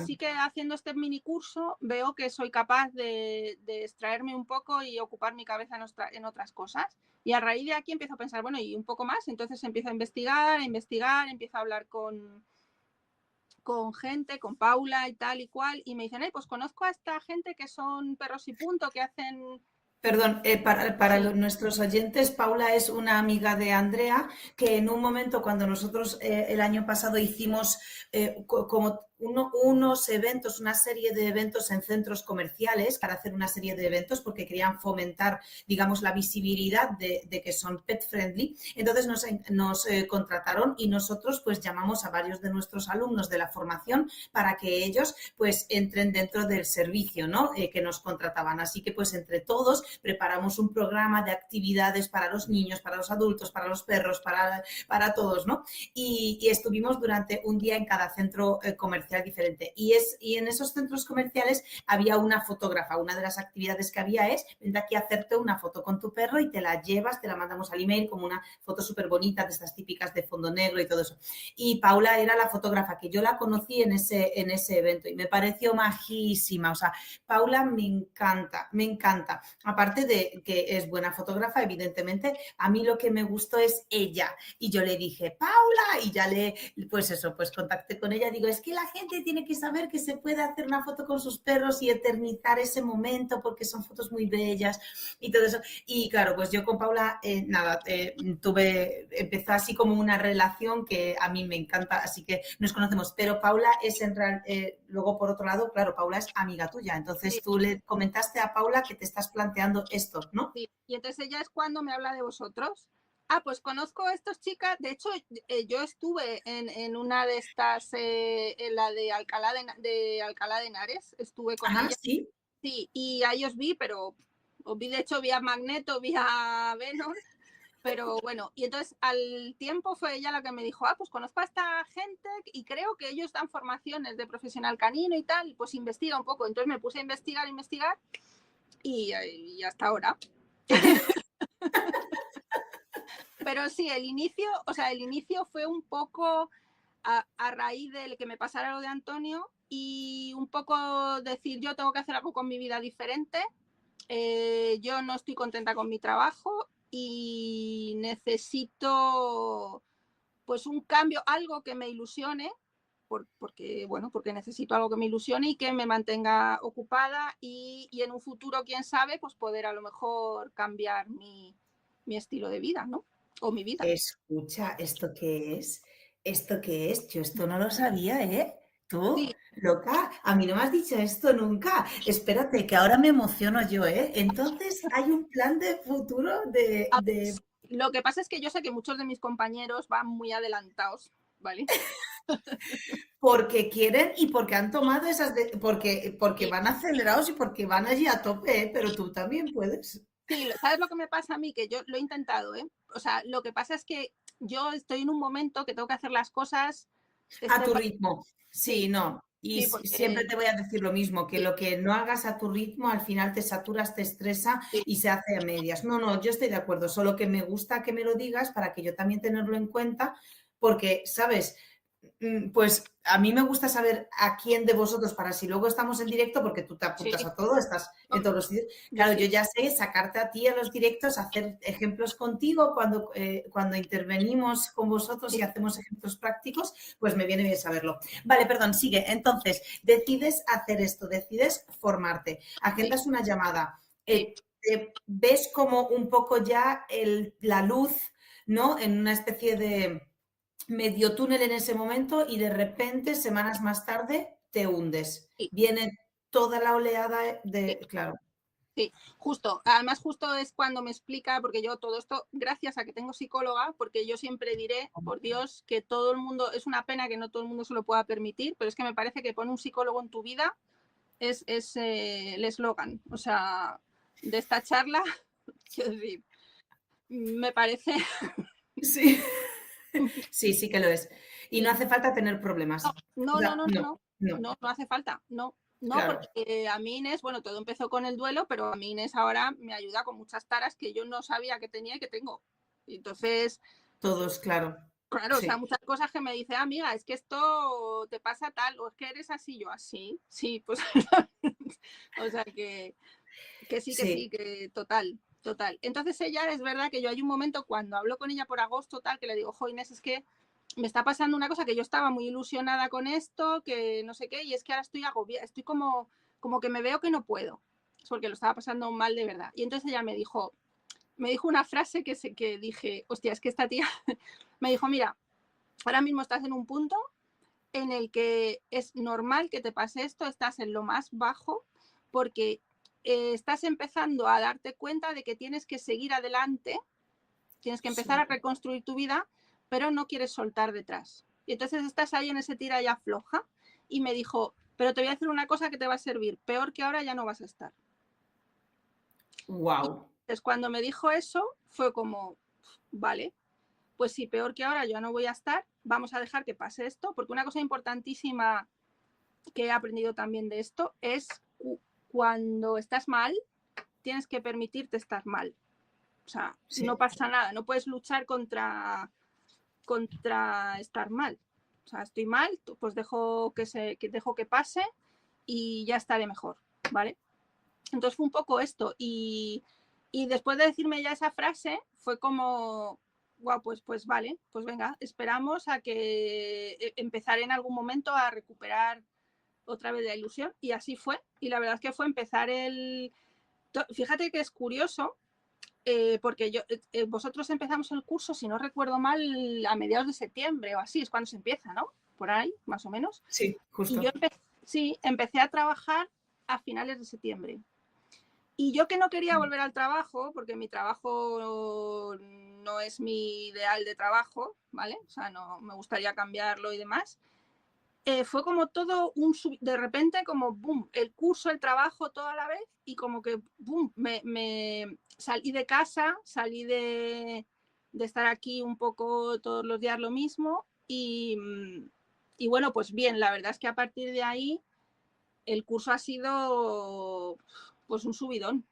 sí que haciendo este mini curso veo que soy capaz de extraerme un poco y ocupar mi cabeza en otras cosas. Y a raíz de aquí empiezo a pensar, bueno, y un poco más, entonces empiezo a investigar, empiezo a hablar con gente, con Paula y tal y cual, y me dicen, pues conozco a esta gente que son perros y punto, que hacen... Perdón, para nuestros oyentes, Paula es una amiga de Andrea que en un momento cuando nosotros el año pasado hicimos como unos eventos, una serie de eventos en centros comerciales para hacer una serie de eventos porque querían fomentar, digamos, la visibilidad de que son pet friendly. Entonces nos contrataron y nosotros pues llamamos a varios de nuestros alumnos de la formación para que ellos pues entren dentro del servicio, ¿no? Que nos contrataban. Así que pues entre todos preparamos un programa de actividades para los niños, para los adultos, para los perros, para todos, ¿no? Y estuvimos durante un día en cada centro comercial diferente. Y en esos centros comerciales había una fotógrafa. Una de las actividades que había es, vente aquí a hacerte una foto con tu perro y te la llevas, te la mandamos al email como una foto súper bonita de estas típicas de fondo negro y todo eso. Y Paula era la fotógrafa que yo la conocí en ese evento y me pareció majísima. O sea, Paula me encanta, me encanta. Aparte de que es buena fotógrafa, evidentemente, a mí lo que me gustó es ella. Y yo le dije, Paula, y ya pues contacté con ella. Digo, es que la gente tiene que saber que se puede hacer una foto con sus perros y eternizar ese momento porque son fotos muy bellas y todo eso. Y claro, pues yo con Paula, empezó así como una relación que a mí me encanta, así que nos conocemos. Pero Paula es luego por otro lado, claro, Paula es amiga tuya. Entonces tú le comentaste a Paula que te estás planteando esto, ¿no? Sí, y entonces ella es cuando me habla de vosotros. Pues conozco a estas chicas. De hecho, yo estuve en una de estas, en la de Alcalá de Henares, estuve con ella. Sí. Sí, y a ellos vi, pero de hecho vi a Magneto, vi a Venom, pero bueno, y entonces al tiempo fue ella la que me dijo, pues conozco a esta gente y creo que ellos dan formaciones de profesional canino y tal, pues investiga un poco. Entonces me puse a investigar y hasta ahora. Pero sí, el inicio fue un poco a raíz de que me pasara lo de Antonio y un poco decir, yo tengo que hacer algo con mi vida diferente, yo no estoy contenta con mi trabajo y necesito pues un cambio, algo que me ilusione, porque necesito algo que me ilusione y que me mantenga ocupada y en un futuro, quién sabe, pues poder a lo mejor cambiar mi estilo de vida, ¿no? O mi vida. Escucha, ¿esto qué es? ¿Esto qué es? Yo esto no lo sabía, ¿eh? Tú, Sí. loca, a mí no me has dicho esto nunca. Espérate, que ahora me emociono yo, ¿eh? Entonces, ¿hay un plan de futuro de Lo que pasa es que yo sé que muchos de mis compañeros van muy adelantados, ¿vale? Porque quieren y porque han tomado esas... porque Sí, van acelerados y porque van allí a tope, ¿eh? Pero tú también puedes. sí, ¿sabes lo que me pasa a mí? Que yo lo he intentado, ¿eh? O sea, lo que pasa es que yo estoy en un momento que tengo que hacer las cosas A step tu by- ritmo. Sí, Sí, no. Y sí, siempre porque te voy a decir lo mismo, que sí, lo que no hagas a tu ritmo, al final te saturas, te estresa sí, y se hace a medias. No, no, yo estoy de acuerdo, solo que me gusta que me lo digas para que yo también tenerlo en cuenta, porque, ¿sabes? Pues a mí me gusta saber a quién de vosotros, para si luego estamos en directo, porque tú te sí, apuntas a todo, estás no, en todos los sitios. yo Claro, sí, yo ya sé sacarte a ti a los directos, hacer ejemplos contigo cuando intervenimos con vosotros sí, y hacemos ejemplos prácticos, pues me viene bien saberlo. Vale, perdón, sigue. Entonces, decides hacer esto, decides formarte, sí, agendas una llamada, sí. ves como un poco ya la luz, ¿no? En una especie de medio túnel en ese momento y de repente, semanas más tarde, te hundes. Sí. Viene toda la oleada Sí. de... Claro. Sí, justo. Además, justo es cuando me explica, porque yo todo esto, gracias a que tengo psicóloga, porque yo siempre diré, por Dios, que todo el mundo, es una pena que no todo el mundo se lo pueda permitir, pero es que me parece que poner un psicólogo en tu vida es el eslogan. O sea, de esta charla, quiero decir, me parece... Sí. Sí, sí que lo es. Y no Sí. hace falta tener problemas. O No, no, sea, no, no, no, no, no, no, no hace falta, no. No, claro, porque a mí Inés, bueno, todo empezó con el duelo, pero a mí Inés ahora me ayuda con muchas taras que yo no sabía que tenía y que tengo. Entonces, todos, claro. claro, o sea, Sí, muchas cosas que me dice, amiga, es que esto te pasa tal, o es que eres así, yo así. Sí, pues, o sea, sí. que total, total. Entonces ella, es verdad que yo hay un momento cuando hablo con ella por agosto, tal, que le digo, jo, Inés, es que me está pasando una cosa que yo estaba muy ilusionada con esto, que no sé qué, y es que ahora estoy agobiada, estoy como que me veo que no puedo, es porque lo estaba pasando mal de verdad. Y entonces ella me dijo una frase que dije, hostia, es que esta tía me dijo, mira, ahora mismo estás en un punto en el que es normal que te pase esto, estás en lo más bajo, porque estás empezando a darte cuenta de que tienes que seguir adelante, tienes que empezar a Sí. reconstruir tu vida, pero no quieres soltar detrás. Y entonces estás ahí en ese tira y afloja. Y me dijo, pero te voy a decir una cosa que te va a servir, peor que ahora ya no vas a estar. Y Wow. entonces cuando me dijo eso, fue como, vale, pues sí, peor que ahora yo no voy a estar, vamos a dejar que pase esto, porque una cosa importantísima que he aprendido también de esto es cuando estás mal, tienes que permitirte estar mal. O sea, Sí, no pasa nada, no puedes luchar contra estar mal. O sea, estoy mal, pues dejo que pase y ya estaré mejor, ¿vale? Entonces fue un poco esto. Y después de decirme ya esa frase, fue como, wow, pues vale, pues venga, esperamos a que empezaré en algún momento a recuperar otra vez la ilusión. Y así fue. Y la verdad es que fue empezar el... Fíjate que es curioso, porque vosotros empezamos el curso, si no recuerdo mal, a mediados de septiembre o así, es cuando se empieza, ¿no? Por ahí, más o menos. sí, Y yo justo. empecé a trabajar a finales de septiembre. Y yo que no quería volver al trabajo, porque mi trabajo no es mi ideal de trabajo, ¿vale? O sea, no me gustaría cambiarlo y demás. Fue como todo de repente como boom, el curso, el trabajo, todo a la vez y como que boom, me salí de casa, salí de estar aquí un poco todos los días lo mismo y bueno, pues bien, la verdad es que a partir de ahí el curso ha sido pues un subidón,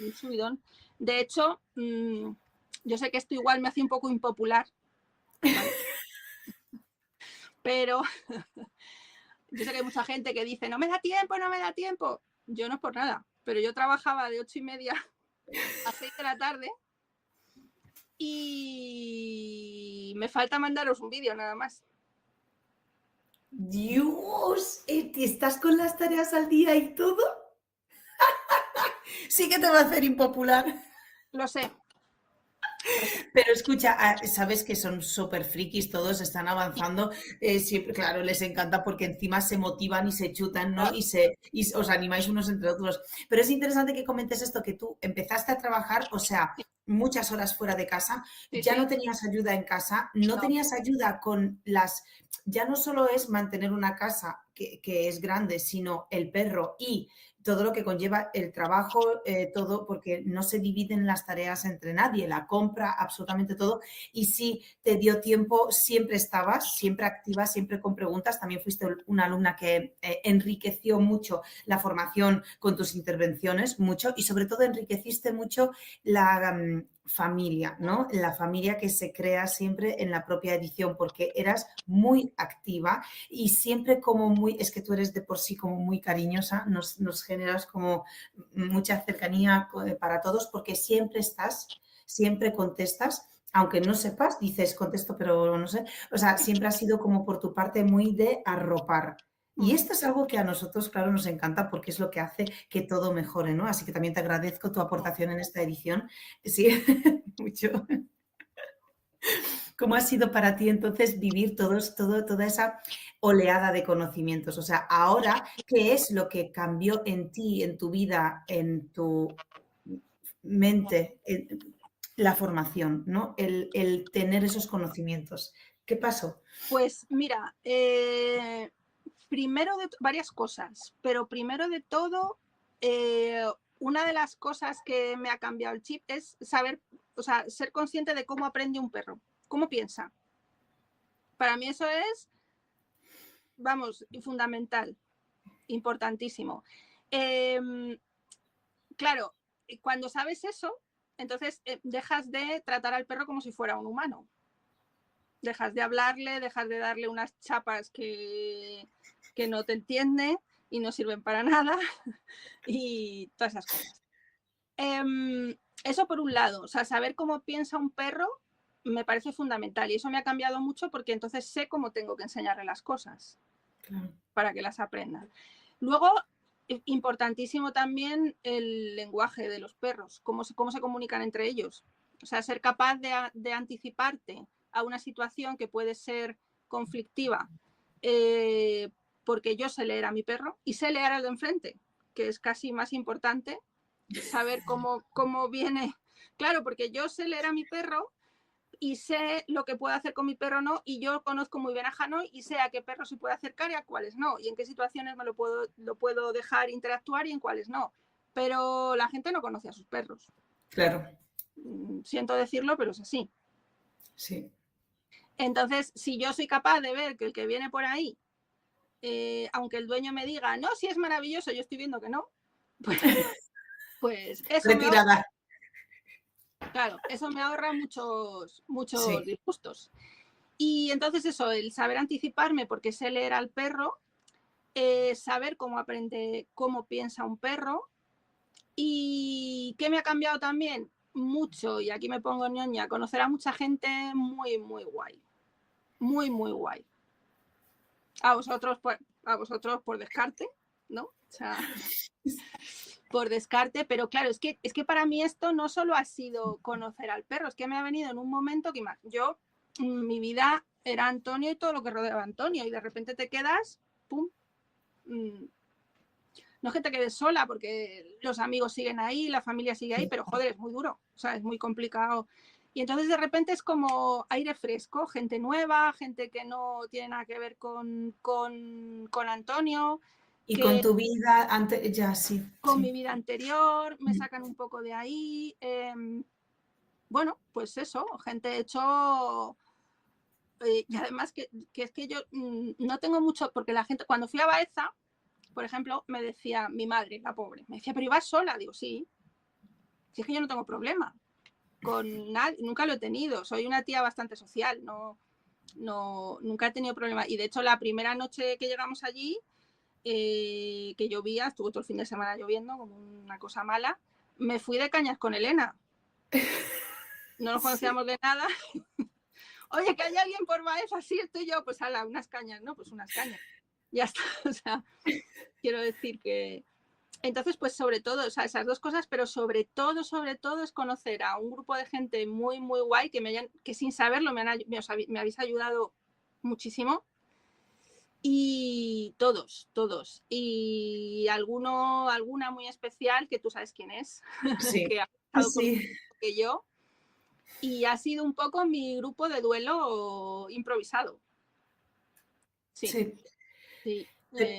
un subidón. De hecho, yo sé que esto igual me hace un poco impopular, ¿vale? Pero yo sé que hay mucha gente que dice, no me da tiempo, no me da tiempo. Yo no es por nada, pero yo trabajaba de 8:30 a 6 de la tarde y me falta mandaros un vídeo nada más. Dios, ¿estás con las tareas al día y todo? Sí que te va a hacer impopular. Lo sé, lo sé. Pero escucha, sabes que son súper frikis, todos están avanzando, siempre, claro, les encanta porque encima se motivan y se chutan, ¿no? Y os animáis unos entre otros. Pero es interesante que comentes esto, que tú empezaste a trabajar, o sea, muchas horas fuera de casa, Sí, ya no sí. tenías ayuda en casa, no No. tenías ayuda con las... Ya no solo es mantener una casa que es grande, sino el perro y todo lo que conlleva el trabajo, todo, porque no se dividen las tareas entre nadie, la compra, absolutamente todo. Y si te dio tiempo, siempre estabas, siempre activa, siempre con preguntas. También fuiste una alumna que enriqueció mucho la formación con tus intervenciones, mucho, y sobre todo enriqueciste mucho la familia, ¿no? La familia que se crea siempre en la propia edición, porque eras muy activa y siempre como muy, es que tú eres de por sí como muy cariñosa, nos generas como mucha cercanía para todos, porque siempre estás, siempre contestas, aunque no sepas, dices contesto, pero no sé, o sea, siempre ha sido como por tu parte muy de arropar. Y esto es algo que a nosotros, claro, nos encanta porque es lo que hace que todo mejore, ¿no? Así que también te agradezco tu aportación en esta edición. Sí, mucho. ¿Cómo ha sido para ti entonces vivir toda esa oleada de conocimientos? O sea, ahora, ¿qué es lo que cambió en ti, en tu vida, en tu mente, en la formación, ¿no? El tener esos conocimientos. ¿Qué pasó? Pues mira, primero de varias cosas, pero primero de todo, una de las cosas que me ha cambiado el chip es saber, o sea, ser consciente de cómo aprende un perro, cómo piensa. Para mí eso es, vamos, fundamental, importantísimo. Claro, cuando sabes eso, entonces dejas de tratar al perro como si fuera un humano. Dejas de hablarle, dejas de darle unas chapas que no te entiende y no sirven para nada y todas esas cosas. Eso por un lado, o sea, saber cómo piensa un perro me parece fundamental y eso me ha cambiado mucho porque entonces sé cómo tengo que enseñarle las cosas Claro. para que las aprenda. Luego, importantísimo también el lenguaje de los perros, cómo se comunican entre ellos. O sea, ser capaz de anticiparte a una situación que puede ser conflictiva, porque yo sé leer a mi perro y sé leer al de enfrente, que es casi más importante saber cómo viene. Claro, porque yo sé leer a mi perro y sé lo que puedo hacer con mi perro no, y yo conozco muy bien a Hanoi y sé a qué perro se puede acercar y a cuáles no, y en qué situaciones me lo puedo dejar interactuar y en cuáles no. Pero la gente no conoce a sus perros. Claro, Siento decirlo, pero es así. sí. Entonces, si yo soy capaz de ver que el que viene por ahí, aunque el dueño me diga, no, si es maravilloso, yo estoy viendo que no, pues, pues eso me ahorra, Retirada. claro, eso me ahorra muchos Sí, disgustos. Y entonces eso, el saber anticiparme porque sé leer al perro, saber cómo aprende, cómo piensa un perro. ¿Y qué me ha cambiado también? Mucho, y aquí me pongo ñoña, conocer a mucha gente muy, muy guay. Muy, muy guay. A vosotros por descarte, ¿no? O sea, por descarte, pero claro, es que para mí esto no solo ha sido conocer al perro, es que me ha venido en un momento que yo, mi vida era Antonio y todo lo que rodeaba a Antonio, y de repente te quedas, pum, no es que te quedes sola, porque los amigos siguen ahí, la familia sigue ahí, pero joder, es muy duro, o sea, es muy complicado. Y entonces de repente es como aire fresco, gente nueva, gente que no tiene nada que ver con Antonio, y con que tu vida antes, ya sí, con mi sí. vida anterior me sacan un poco de ahí. Bueno, pues eso, gente hecho... y además que es que yo no tengo mucho, porque la gente, cuando fui a Baeza, por ejemplo, me decía mi madre, la pobre, me decía, pero ibas sola, digo, sí, si es que yo no tengo problema con nadie, nunca lo he tenido, soy una tía bastante social, nunca he tenido problema. Y de hecho, la primera noche que llegamos allí, que llovía, estuvo todo el fin de semana lloviendo, como una cosa mala, me fui de cañas con Elena. No nos Sí. conocíamos de nada. Oye, que hay alguien por Baeza, sí, estoy yo, pues ala, unas cañas, ¿no? Pues unas cañas. Ya está, o sea, quiero decir que, entonces, pues sobre todo, o sea, esas dos cosas, pero sobre todo es conocer a un grupo de gente muy, muy guay que sin saberlo me habéis ayudado muchísimo. Y todos. Y alguna muy especial que tú sabes quién es, Sí, que ha estado conmigo sí. que yo. y ha sido un poco mi grupo de duelo improvisado. Sí, Sí. sí.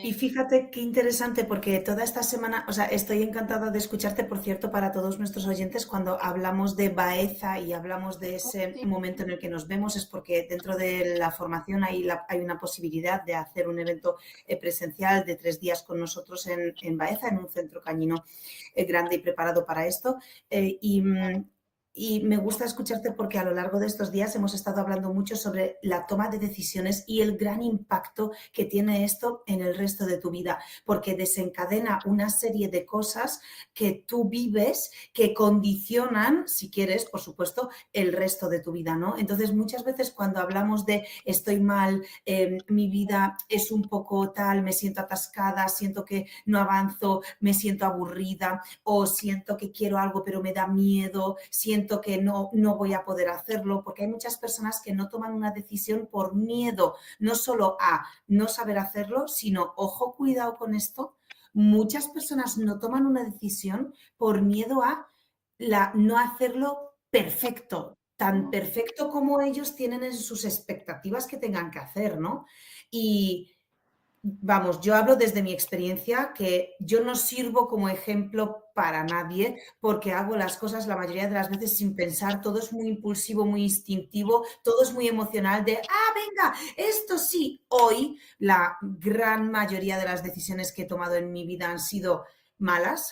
Y fíjate qué interesante, porque toda esta semana, o sea, estoy encantada de escucharte, por cierto, para todos nuestros oyentes, cuando hablamos de Baeza y hablamos de ese Sí. momento en el que nos vemos, es porque dentro de la formación hay una posibilidad de hacer un evento presencial de 3 días con nosotros en Baeza, en un centro cañino grande y preparado para esto. Y me gusta escucharte porque a lo largo de estos días hemos estado hablando mucho sobre la toma de decisiones y el gran impacto que tiene esto en el resto de tu vida, porque desencadena una serie de cosas que tú vives que condicionan, si quieres, por supuesto, el resto de tu vida, ¿no? Entonces, muchas veces cuando hablamos de estoy mal, mi vida es un poco tal, me siento atascada, siento que no avanzo, me siento aburrida o siento que quiero algo pero me da miedo, siento que no voy a poder hacerlo, porque hay muchas personas que no toman una decisión por miedo, no solo a no saber hacerlo, sino, ojo, cuidado con esto, muchas personas no toman una decisión por miedo a no hacerlo perfecto, tan perfecto como ellos tienen en sus expectativas que tengan que hacer, ¿no? Y vamos, yo hablo desde mi experiencia, que yo no sirvo como ejemplo para nadie porque hago las cosas la mayoría de las veces sin pensar, todo es muy impulsivo, muy instintivo, todo es muy emocional de, venga, esto sí. Hoy la gran mayoría de las decisiones que he tomado en mi vida han sido malas.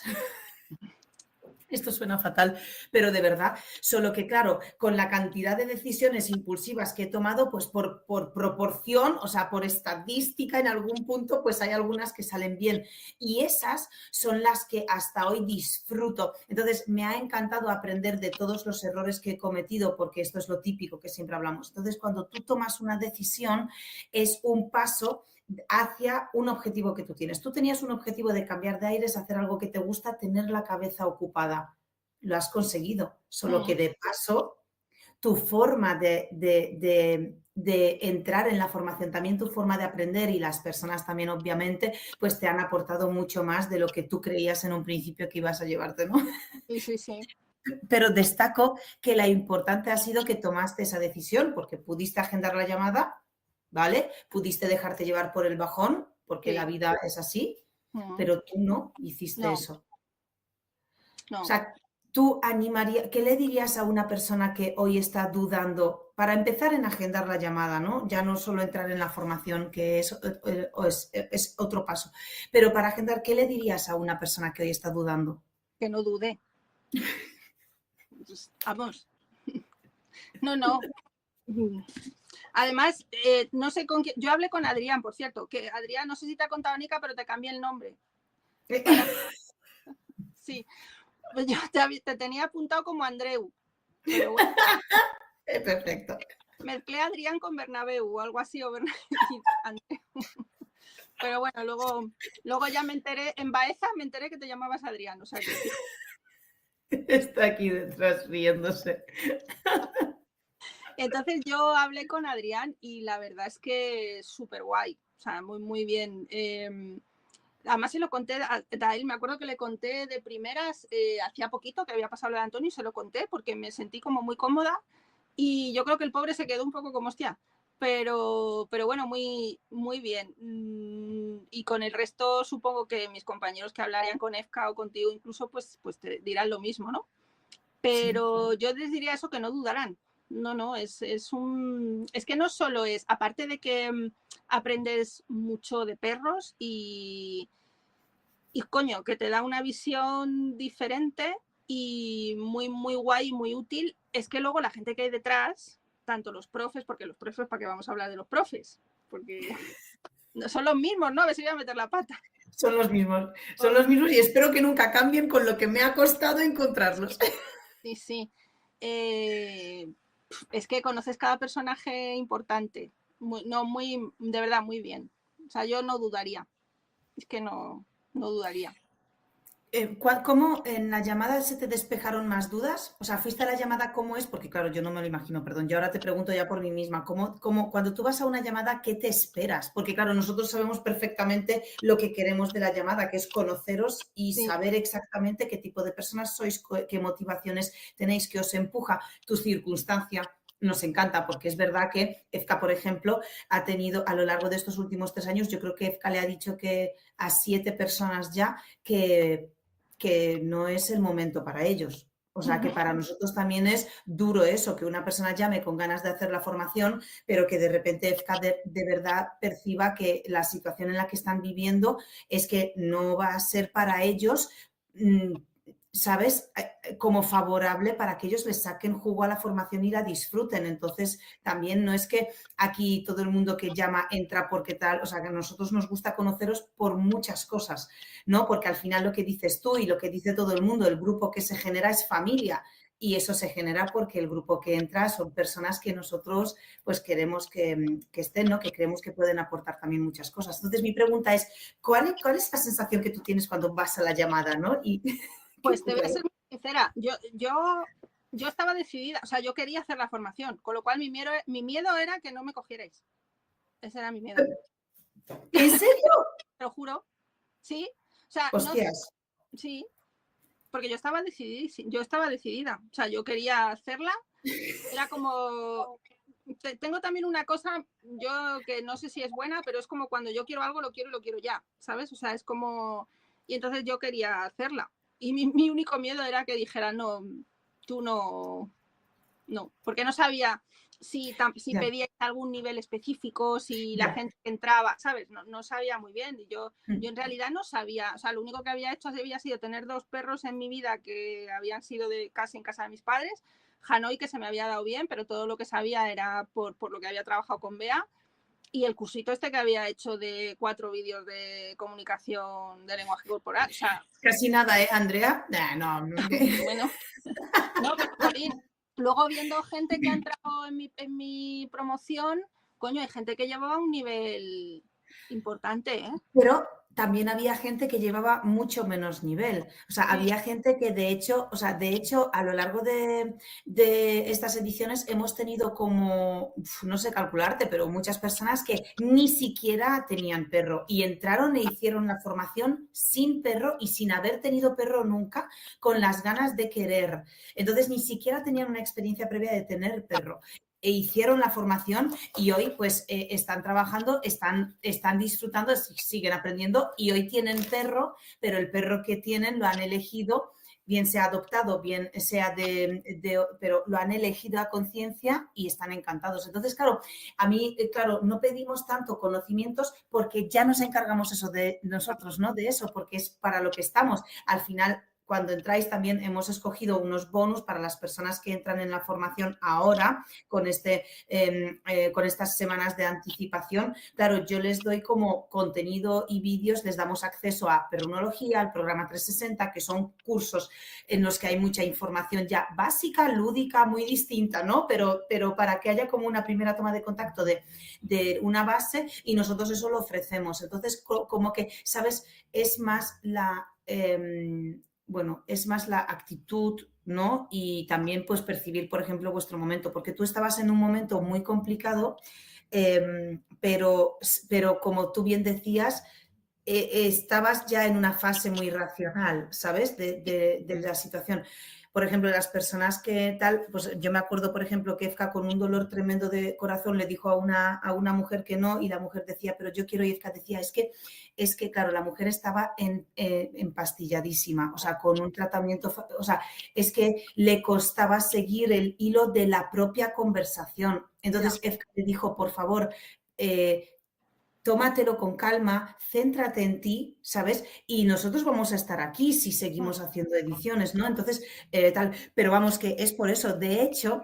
Esto suena fatal, pero de verdad, solo que claro, con la cantidad de decisiones impulsivas que he tomado, pues por proporción, o sea, por estadística en algún punto, pues hay algunas que salen bien. Y esas son las que hasta hoy disfruto. Entonces, me ha encantado aprender de todos los errores que he cometido, porque esto es lo típico que siempre hablamos. Entonces, cuando tú tomas una decisión, es un paso hacia un objetivo que tú tienes. Tú tenías un objetivo de cambiar de aires, hacer algo que te gusta, tener la cabeza ocupada. Lo has conseguido, solo que de paso tu forma de entrar en la formación, también tu forma de aprender y las personas también, obviamente, pues te han aportado mucho más de lo que tú creías en un principio que ibas a llevarte, ¿no? Sí, sí, sí. Pero destaco que la importante ha sido que tomaste esa decisión porque pudiste agendar la llamada, ¿vale? Pudiste dejarte llevar por el bajón, porque la Sí. vida es así, Mm. pero tú no hiciste No, eso. O no. sea, tú animarías, ¿qué le dirías a una persona que hoy está dudando para empezar en agendar la llamada, ¿no? Ya no solo entrar en la formación, que es otro paso, pero para agendar, ¿qué le dirías a una persona que hoy está dudando? Que no dude. Pues, vamos. No, no. Además, no sé con quién. Yo hablé con Adrián, por cierto, que Adrián, no sé si te ha contado Nica, pero te cambié el nombre. Sí, pues yo te tenía apuntado como Andreu, pero bueno. Perfecto. Mezclé a Adrián con Bernabéu o algo así, o Andreu. Pero bueno, luego ya me enteré, en Baeza me enteré que te llamabas Adrián, o sea que sí. Está aquí detrás riéndose. Entonces yo hablé con Adrián y la verdad es que súper guay, o sea, muy, muy bien. Además se lo conté a él, me acuerdo que le conté de primeras, hacía poquito que había pasado lo de Antonio y se lo conté porque me sentí como muy cómoda y yo creo que el pobre se quedó un poco como hostia, pero bueno, muy, muy bien. Y con el resto supongo que mis compañeros que hablarían con EFCA o contigo incluso pues te dirán lo mismo, ¿no? Pero sí, yo les diría eso, que no dudarán. No, es que no solo es, aparte de que aprendes mucho de perros y coño, que te da una visión diferente y muy, muy guay, muy útil, es que luego la gente que hay detrás, tanto los profes, porque los profes, ¿para qué vamos a hablar de los profes? Porque no son los mismos, ¿no? A ver si voy a meter la pata. Son los mismos y espero que nunca cambien con lo que me ha costado encontrarlos. Sí, sí. Es que conoces cada personaje importante. De verdad, muy bien. O sea, yo no dudaría. Es que no dudaría. ¿Cómo en la llamada se te despejaron más dudas? O sea, ¿fuiste a la llamada cómo es? Porque claro, yo no me lo imagino, perdón. Yo ahora te pregunto ya por mí misma, cuando tú vas a una llamada, ¿qué te esperas? Porque claro, nosotros sabemos perfectamente lo que queremos de la llamada, que es conoceros y Sí. saber exactamente qué tipo de personas sois, qué motivaciones tenéis, qué os empuja, tu circunstancia. Nos encanta porque es verdad que EFCA, por ejemplo, ha tenido a lo largo de estos últimos 3 años, yo creo que EFCA le ha dicho que a 7 personas ya que no es el momento para ellos. O sea, que para nosotros también es duro eso, que una persona llame con ganas de hacer la formación, pero que de repente EFCA de verdad perciba que la situación en la que están viviendo es que no va a ser para ellos, ¿sabes? Como favorable para que ellos les saquen jugo a la formación y la disfruten. Entonces, también no es que aquí todo el mundo que llama entra porque tal, o sea, que a nosotros nos gusta conoceros por muchas cosas, ¿no? Porque al final lo que dices tú y lo que dice todo el mundo, el grupo que se genera es familia y eso se genera porque el grupo que entra son personas que nosotros pues queremos que estén, ¿no? Que creemos que pueden aportar también muchas cosas. Entonces mi pregunta es, ¿cuál es la sensación que tú tienes cuando vas a la llamada, ¿no? Y, Pues te voy a ser muy sincera, yo estaba decidida, o sea, yo quería hacer la formación, con lo cual mi miedo era que no me cogierais. Ese era mi miedo. ¿En serio? Te lo juro. Sí. O sea, no sé. Hostias. Sí. Porque yo estaba decidida. O sea, yo quería hacerla. Era como. Tengo también una cosa, yo que no sé si es buena, pero es como cuando yo quiero algo, lo quiero y lo quiero ya, ¿sabes? O sea, es como. Y entonces yo quería hacerla. Y mi único miedo era que dijeran, no, tú no. No, porque no sabía si pedía algún nivel específico, si la gente entraba, ¿sabes? No sabía muy bien. Y yo en realidad no sabía, o sea, lo único que había hecho había sido tener 2 perros en mi vida que habían sido casi en casa de mis padres, Hanoi, que se me había dado bien, pero todo lo que sabía era por lo que había trabajado con Bea, y el cursito este que había hecho de 4 vídeos de comunicación de lenguaje corporal. O sea, casi nada, ¿eh, Andrea? No. bueno, no, pero jolín, luego viendo gente que ha entrado en mi promoción, coño, hay gente que llevaba un nivel importante, ¿eh? Pero también había gente que llevaba mucho menos nivel. O sea, Sí. había gente que de hecho, a lo largo de estas ediciones hemos tenido como, no sé calcularte, pero muchas personas que ni siquiera tenían perro y entraron e hicieron la formación sin perro y sin haber tenido perro nunca, con las ganas de querer. Entonces, ni siquiera tenían una experiencia previa de tener perro. E hicieron la formación y hoy pues están trabajando, están disfrutando, siguen aprendiendo y hoy tienen perro, pero el perro que tienen lo han elegido, bien sea adoptado, bien sea pero lo han elegido a conciencia y están encantados. Entonces, claro, a mí, claro, no pedimos tanto conocimientos porque ya nos encargamos eso de nosotros, ¿no? De eso, porque es para lo que estamos. Al final, cuando entráis también hemos escogido unos bonus para las personas que entran en la formación ahora con estas semanas de anticipación. Claro, yo les doy como contenido y vídeos, les damos acceso a Perrunología, al programa 360, que son cursos en los que hay mucha información ya básica, lúdica, muy distinta, ¿no? Pero para que haya como una primera toma de contacto de una base y nosotros eso lo ofrecemos. Entonces, como que, ¿sabes? Es más es más la actitud, ¿no? Y también pues percibir, por ejemplo, vuestro momento, porque tú estabas en un momento muy complicado, pero como tú bien decías, estabas ya en una fase muy racional, ¿sabes? De la situación. Por ejemplo, las personas que tal, pues yo me acuerdo, por ejemplo, que EFCA con un dolor tremendo de corazón le dijo a una mujer que no y la mujer decía, pero yo quiero, y EFCA decía, es que claro, la mujer estaba empastilladísima, o sea, con un tratamiento, o sea, es que le costaba seguir el hilo de la propia conversación. Entonces, EFCA le dijo, por favor, tómatelo con calma, céntrate en ti, ¿sabes? Y nosotros vamos a estar aquí si seguimos haciendo ediciones, ¿no? Entonces, tal, pero vamos, que es por eso. De hecho,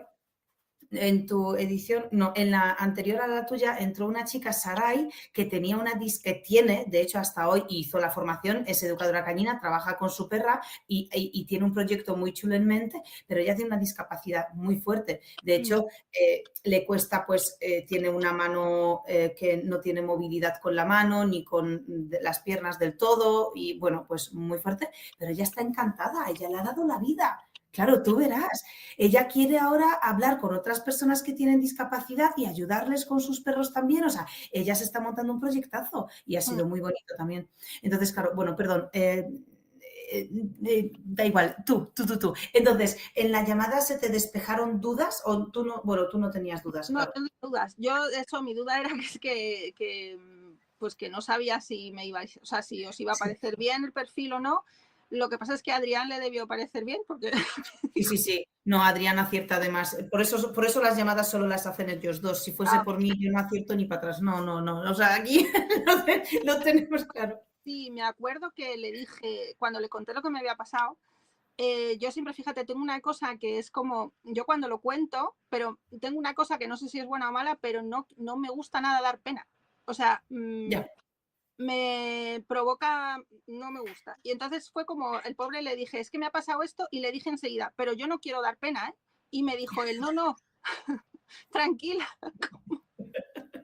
En tu edición, no, en la anterior a la tuya entró una chica, Sarai, que tenía que tiene, de hecho hasta hoy hizo la formación, es educadora cañina, trabaja con su perra y tiene un proyecto muy chulo en mente, pero ella tiene una discapacidad muy fuerte. De hecho, le cuesta, pues, tiene una mano que no tiene movilidad con la mano ni con las piernas del todo y, bueno, pues muy fuerte, pero ella está encantada, ella le ha dado la vida. Claro, tú verás. Ella quiere ahora hablar con otras personas que tienen discapacidad y ayudarles con sus perros también. O sea, ella se está montando un proyectazo y ha sido muy bonito también. Entonces, claro, bueno, perdón. Da igual, tú. Entonces, ¿en la llamada se te despejaron dudas o tú no? Bueno, tú no tenías dudas, No claro. tengo dudas. Yo, de hecho, mi duda era pues que no sabía si o sea, si os iba a parecer bien el perfil o no. Lo que pasa es que a Adrián le debió parecer bien porque... Sí. No, Adrián acierta además. Por eso las llamadas solo las hacen ellos dos. Si fuese por mí, yo no acierto ni para atrás. No. O sea, aquí lo tenemos claro. Sí, me acuerdo que le dije, cuando le conté lo que me había pasado, yo siempre, fíjate, tengo una cosa que es como, yo cuando lo cuento, pero tengo una cosa que no sé si es buena o mala, pero no me gusta nada dar pena. O sea, Ya. me provoca, no me gusta. Y entonces fue como, el pobre le dije, es que me ha pasado esto, y le dije enseguida, pero yo no quiero dar pena, ¿eh? Y me dijo él, no, tranquila,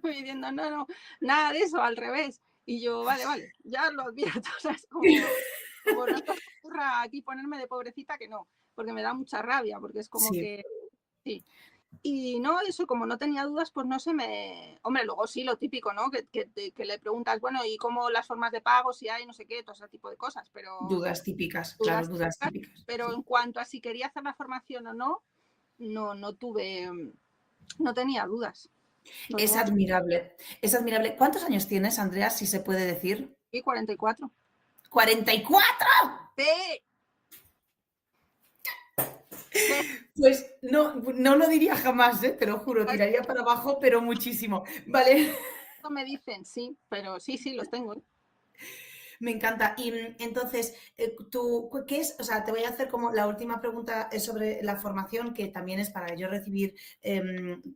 diciendo, no, nada de eso, al revés. Y yo, vale, ya lo advierto, o sea, es como no te ocurra aquí ponerme de pobrecita, que no, porque me da mucha rabia, porque es como que, sí. Y no, eso, como no tenía dudas, pues no se me... Hombre, luego sí, lo típico, ¿no? Que le preguntas, bueno, ¿y cómo las formas de pago, si hay, no sé qué, todo ese tipo de cosas, pero... Dudas típicas, claro, dudas típicas. Pero Sí. en cuanto a si quería hacer la formación o no, no tuve... No tenía dudas. Es admirable, es admirable. ¿Cuántos años tienes, Andrea, si se puede decir? Sí, 44. ¡44! Sí. Pues no lo diría jamás, te lo juro, tiraría para abajo, pero muchísimo. Vale. Eso me dicen, sí, pero sí, los tengo. Me encanta. Y entonces, tú, ¿qué es? O sea, te voy a hacer como la última pregunta sobre la formación, que también es para yo recibir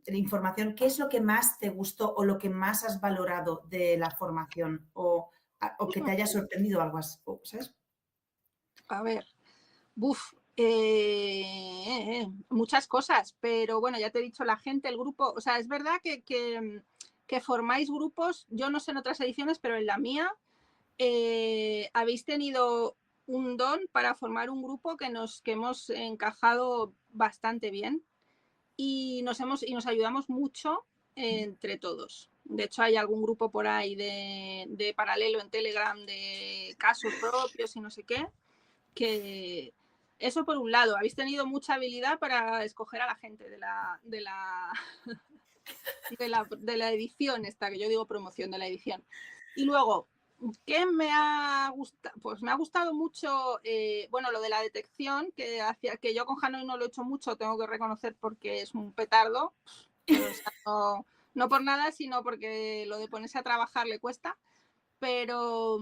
información. ¿Qué es lo que más te gustó o lo que más has valorado de la formación? O que te haya sorprendido algo así, ¿sabes? A ver, muchas cosas, pero bueno, ya te he dicho, la gente, el grupo, o sea, es verdad que formáis grupos, yo no sé en otras ediciones, pero en la mía habéis tenido un don para formar un grupo que hemos encajado bastante bien y nos ayudamos mucho entre todos. De hecho, hay algún grupo por ahí de paralelo en Telegram de casos propios y no sé qué, que eso por un lado, habéis tenido mucha habilidad para escoger a la gente de la edición esta, que yo digo promoción de la edición. Y luego, ¿qué me ha gustado? Pues me ha gustado mucho, bueno, lo de la detección, que yo con Hanoi no lo he hecho mucho, tengo que reconocer, porque es un petardo, pero, o sea, no por nada, sino porque lo de ponerse a trabajar le cuesta, pero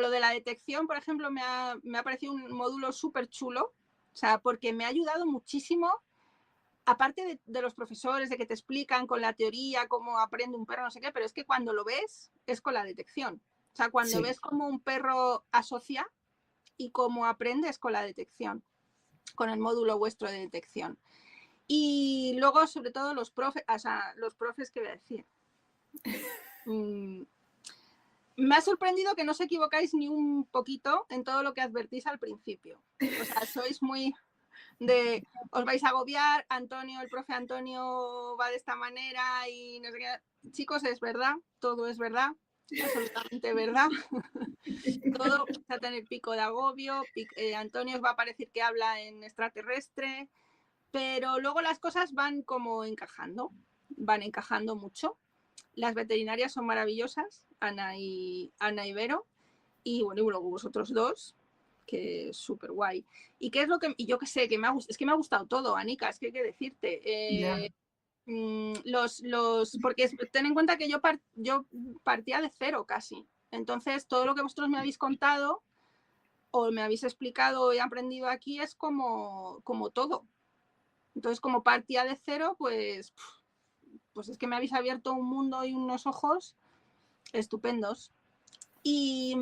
lo de la detección, por ejemplo, me ha parecido un módulo súper chulo, o sea, porque me ha ayudado muchísimo, aparte de los profesores, de que te explican con la teoría cómo aprende un perro, no sé qué, pero es que cuando lo ves es con la detección. O sea, cuando ves cómo un perro asocia y cómo aprende es con la detección, con el módulo vuestro de detección. Y luego, sobre todo, los profes, que voy a decir. Me ha sorprendido que no os equivocáis ni un poquito en todo lo que advertís al principio. O sea, sois muy de, os vais a agobiar, el profe Antonio va de esta manera y no sé qué. Chicos, es verdad, todo es verdad, absolutamente verdad. Todo va a tener pico de agobio, Antonio os va a parecer que habla en extraterrestre, pero luego las cosas van como encajando, mucho. Las veterinarias son maravillosas, Ana y Vero, y bueno, y luego vosotros dos, que es súper guay. ¿Y qué es lo que, y yo qué sé, es que me ha gustado todo, Anika, es que hay que decirte. Porque ten en cuenta que yo partía de cero casi. Entonces, todo lo que vosotros me habéis contado o me habéis explicado y aprendido aquí es como todo. Entonces, como partía de cero, pues es que me habéis abierto un mundo y unos ojos estupendos. Y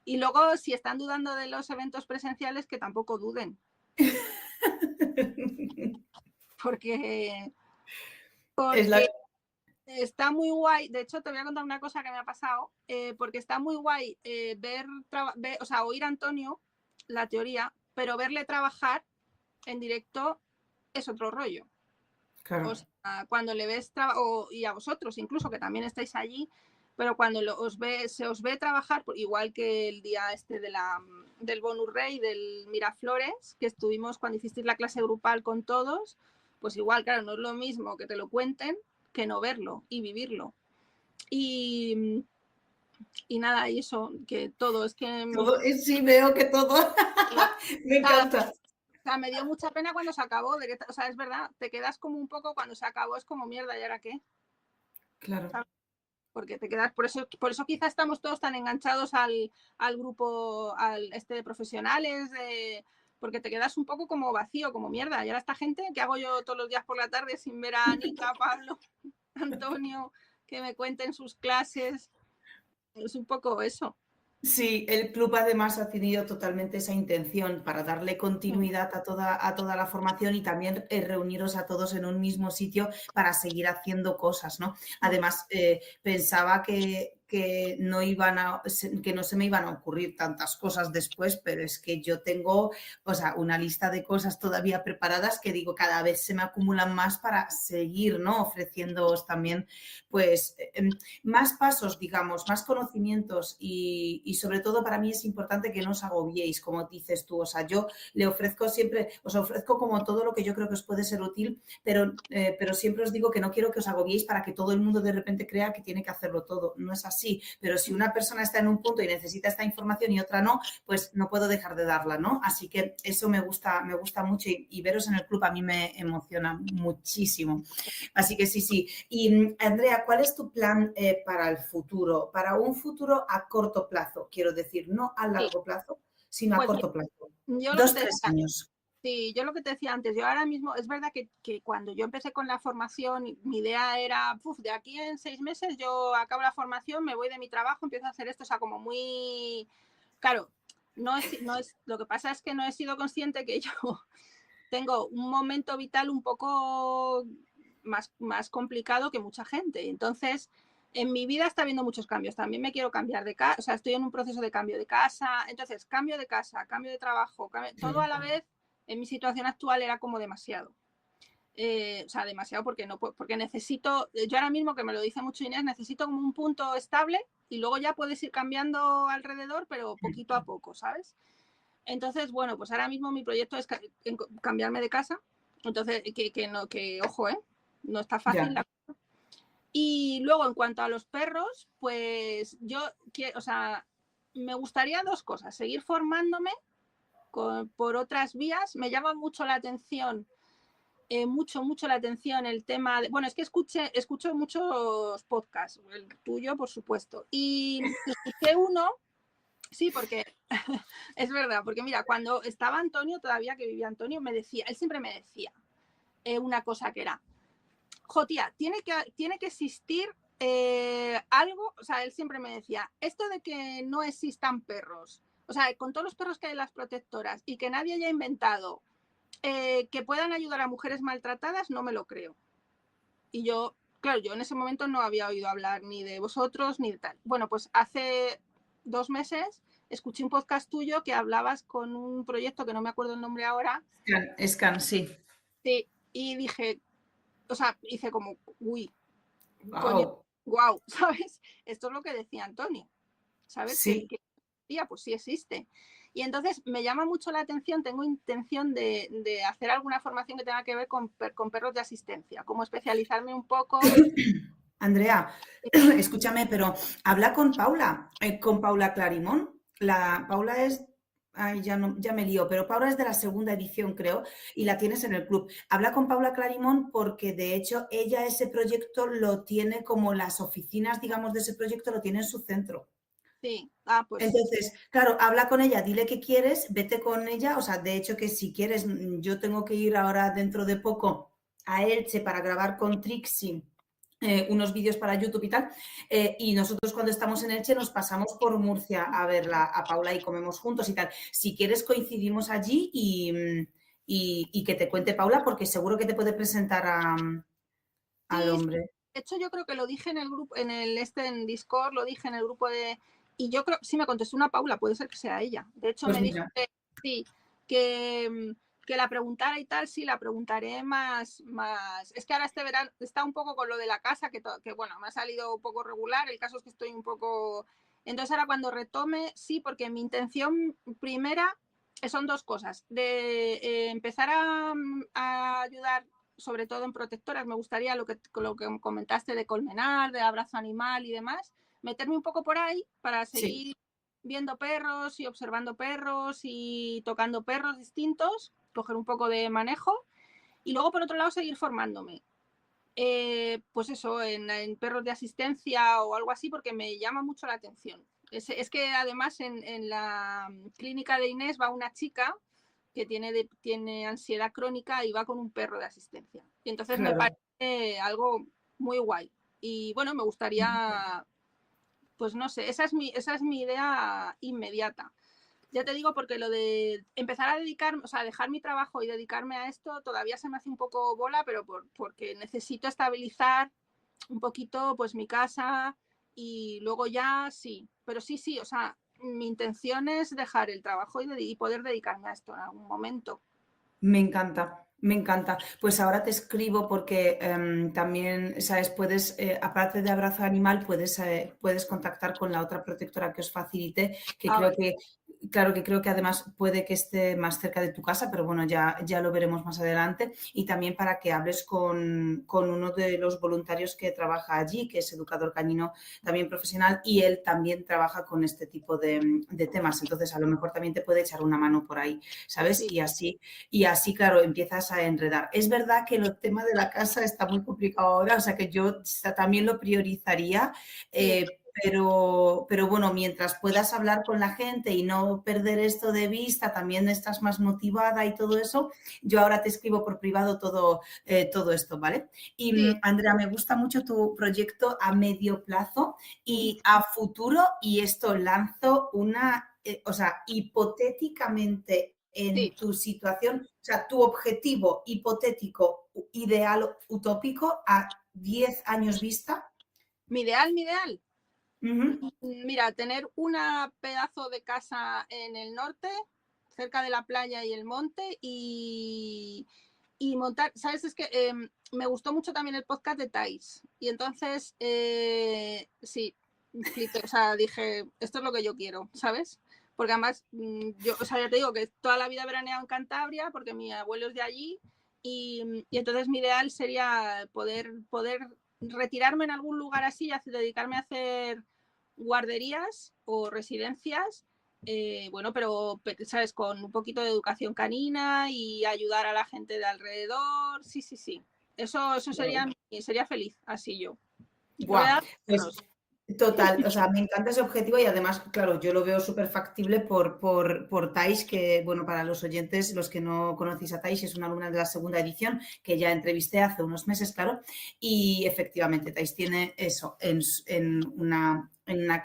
luego, si están dudando de los eventos presenciales, que tampoco duden. Porque está muy guay. De hecho, te voy a contar una cosa que me ha pasado, porque está muy guay o sea, oír a Antonio la teoría, pero verle trabajar en directo es otro rollo. Claro. O sea, cuando le ves y a vosotros incluso, que también estáis allí, pero cuando se os ve trabajar, igual que el día este del Bonus Rey, del Miraflores, que estuvimos cuando hicisteis la clase grupal con todos, pues igual, claro, no es lo mismo que te lo cuenten que no verlo y vivirlo. Y nada, y eso, que todo, es que... Todo, sí, veo que todo. Me encanta. O sea, me dio mucha pena cuando se acabó. O sea, es verdad, te quedas como un poco, cuando se acabó es como mierda, ¿y ahora qué? Claro. ¿Sabes? Porque te quedas, por eso quizá estamos todos tan enganchados al grupo, de profesionales, porque te quedas un poco como vacío, como mierda. Y ahora esta gente, ¿qué hago yo todos los días por la tarde sin ver a Nica, Pablo, Antonio, que me cuenten sus clases? Es un poco eso. Sí, el club además ha tenido totalmente esa intención para darle continuidad a toda la formación y también reuniros a todos en un mismo sitio para seguir haciendo cosas, ¿no? Además, pensaba que no se me iban a ocurrir tantas cosas después, pero es que yo tengo, o sea, una lista de cosas todavía preparadas que digo, cada vez se me acumulan más para seguir, ¿no? Ofreciéndoos también, pues, más pasos, digamos, más conocimientos y sobre todo para mí es importante que no os agobiéis, como dices tú. O sea, yo le ofrezco siempre, os ofrezco como todo lo que yo creo que os puede ser útil, pero siempre os digo que no quiero que os agobiéis para que todo el mundo de repente crea que tiene que hacerlo todo. No es así, pero si una persona está en un punto y necesita esta información y otra no, pues no puedo dejar de darla, ¿no? Así que eso me gusta mucho y veros en el club a mí me emociona muchísimo. Así que sí. Y Andrea, ¿cuál es tu plan para el futuro? Para un futuro a corto plazo, quiero decir, no a largo plazo, sino a corto plazo. 2-3 años. Sí, yo lo que te decía antes, yo ahora mismo, es verdad que cuando yo empecé con la formación, mi idea era, de aquí en 6 meses yo acabo la formación, me voy de mi trabajo, empiezo a hacer esto, o sea, como muy... Claro, no es, lo que pasa es que no he sido consciente que yo tengo un momento vital un poco más complicado que mucha gente. Entonces, en mi vida está habiendo muchos cambios. También me quiero cambiar de casa, o sea, estoy en un proceso de cambio de casa. Entonces, cambio de casa, cambio de trabajo, todo a la vez. En mi situación actual era como demasiado. O sea, demasiado porque necesito, yo ahora mismo, que me lo dice mucho Inés, necesito como un punto estable y luego ya puedes ir cambiando alrededor, pero poquito a poco, ¿sabes? Entonces, bueno, pues ahora mismo mi proyecto es cambiarme de casa. Entonces, ojo, no está fácil la cosa. Y luego, en cuanto a los perros, pues yo quiero, o sea, me gustaría 2 cosas. Seguir formándome por otras vías. Me llama mucho la atención, mucho la atención el tema de... Bueno, es que escucho muchos podcasts, el tuyo, por supuesto. Y escuché uno... Sí, porque es verdad, porque mira, cuando estaba Antonio, todavía que vivía Antonio, él siempre me decía una cosa que era, tía, tiene que existir algo, o sea, él siempre me decía, esto de que no existan perros, o sea, con todos los perros que hay en las protectoras y que nadie haya inventado que puedan ayudar a mujeres maltratadas, no me lo creo. Y yo, claro, yo en ese momento no había oído hablar ni de vosotros ni de tal. Bueno, pues hace 2 meses escuché un podcast tuyo que hablabas con un proyecto que no me acuerdo el nombre ahora. Scan, sí. Sí, y dije, o sea, hice como, uy, Wow. coño, wow, ¿sabes? Esto es lo que decía Antonio, ¿sabes? Sí. Pues sí existe. Y entonces me llama mucho la atención, tengo intención de hacer alguna formación que tenga que ver con perros de asistencia, como especializarme un poco. Andrea, escúchame, pero habla con Paula Clarimón. Paula es, ay, ya me lío, pero Paula es de la segunda edición, creo, y la tienes en el club. Habla con Paula Clarimón porque, de hecho, ella ese proyecto lo tiene como las oficinas, digamos, de ese proyecto lo tiene en su centro. Sí. Pues Entonces, claro, habla con ella, dile que quieres, vete con ella, o sea, de hecho que si quieres, yo tengo que ir ahora dentro de poco a Elche para grabar con Trixie unos vídeos para YouTube y tal, y nosotros cuando estamos en Elche nos pasamos por Murcia a verla a Paula y comemos juntos y tal. Si quieres coincidimos allí y que te cuente Paula, porque seguro que te puede presentar al sí, hombre. de hecho yo creo que lo dije en el grupo, en Discord, lo dije en el grupo y yo creo, sí me contestó una Paula, puede ser que sea ella. De hecho Pues me dijo mira, que sí, que la preguntara y tal, sí, la preguntaré más. Es que ahora este verano está un poco con lo de la casa, que bueno, me ha salido un poco regular, el caso es que estoy un poco... Entonces ahora cuando retome, sí, porque mi intención primera son dos cosas, de empezar a ayudar sobre todo en protectoras. Me gustaría lo que comentaste de Colmenar, de Abrazo Animal y demás, meterme un poco por ahí para seguir sí, viendo perros y observando perros y tocando perros distintos, coger un poco de manejo y luego por otro lado seguir formándome. Pues eso, en perros de asistencia o algo así, porque me llama mucho la atención. Es que además en la clínica de Inés va una chica que tiene ansiedad crónica y va con un perro de asistencia. Y entonces me claro. parece algo muy guay. Y bueno, me gustaría, pues no sé, esa es mi idea inmediata. Ya te digo, porque lo de empezar a dedicarme, o sea, dejar mi trabajo y dedicarme a esto todavía se me hace un poco bola, pero porque necesito estabilizar un poquito pues mi casa y luego ya sí. Pero sí, sí, o sea, mi intención es dejar el trabajo y poder dedicarme a esto en algún momento. Me encanta, me encanta. Pues ahora te escribo porque también, sabes, puedes, aparte de Abrazo Animal, puedes contactar con la otra protectora que os facilite, que creo Vale. que, claro, que creo que además puede que esté más cerca de tu casa, pero bueno, ya lo veremos más adelante. Y también para que hables con uno de los voluntarios que trabaja allí, que es educador canino también profesional, y él también trabaja con este tipo de temas. Entonces, a lo mejor también te puede echar una mano por ahí, ¿sabes? Sí, Y así, claro, empiezas a enredar. Es verdad que el tema de la casa está muy complicado ahora, o sea que yo también lo priorizaría, sí. pero bueno, mientras puedas hablar con la gente y no perder esto de vista, también estás más motivada y todo eso, yo ahora te escribo por privado todo esto, ¿vale? Y Sí, Andrea, me gusta mucho tu proyecto a medio plazo sí, y a futuro, y esto lanzo o sea, hipotéticamente en sí. tu situación, o sea, tu objetivo hipotético, ideal, utópico a 10 años vista. Mi ideal. Ujú. Mira, tener una pedazo de casa en el norte, cerca de la playa y el monte, y montar, ¿sabes? Es que me gustó mucho también el podcast de Thais. Y entonces, sí, flipé, o sea, dije, esto es lo que yo quiero, ¿sabes? Porque además, yo, o sea, ya te digo que toda la vida he veraneado en Cantabria, porque mi abuelo es de allí, y entonces mi ideal sería poder retirarme en algún lugar así y dedicarme a hacer guarderías o residencias, bueno, pero, ¿sabes? Con un poquito de educación canina y ayudar a la gente de alrededor. Sí, sí, sí. Eso sería feliz, así yo. Guau, Rodeada de pues perros. total, o sea, me encanta ese objetivo y además, claro, yo lo veo súper factible por Thais, que, bueno, para los oyentes, los que no conocéis a Thais, es una alumna de la segunda edición que ya entrevisté hace unos meses, claro, y efectivamente Thais tiene eso en una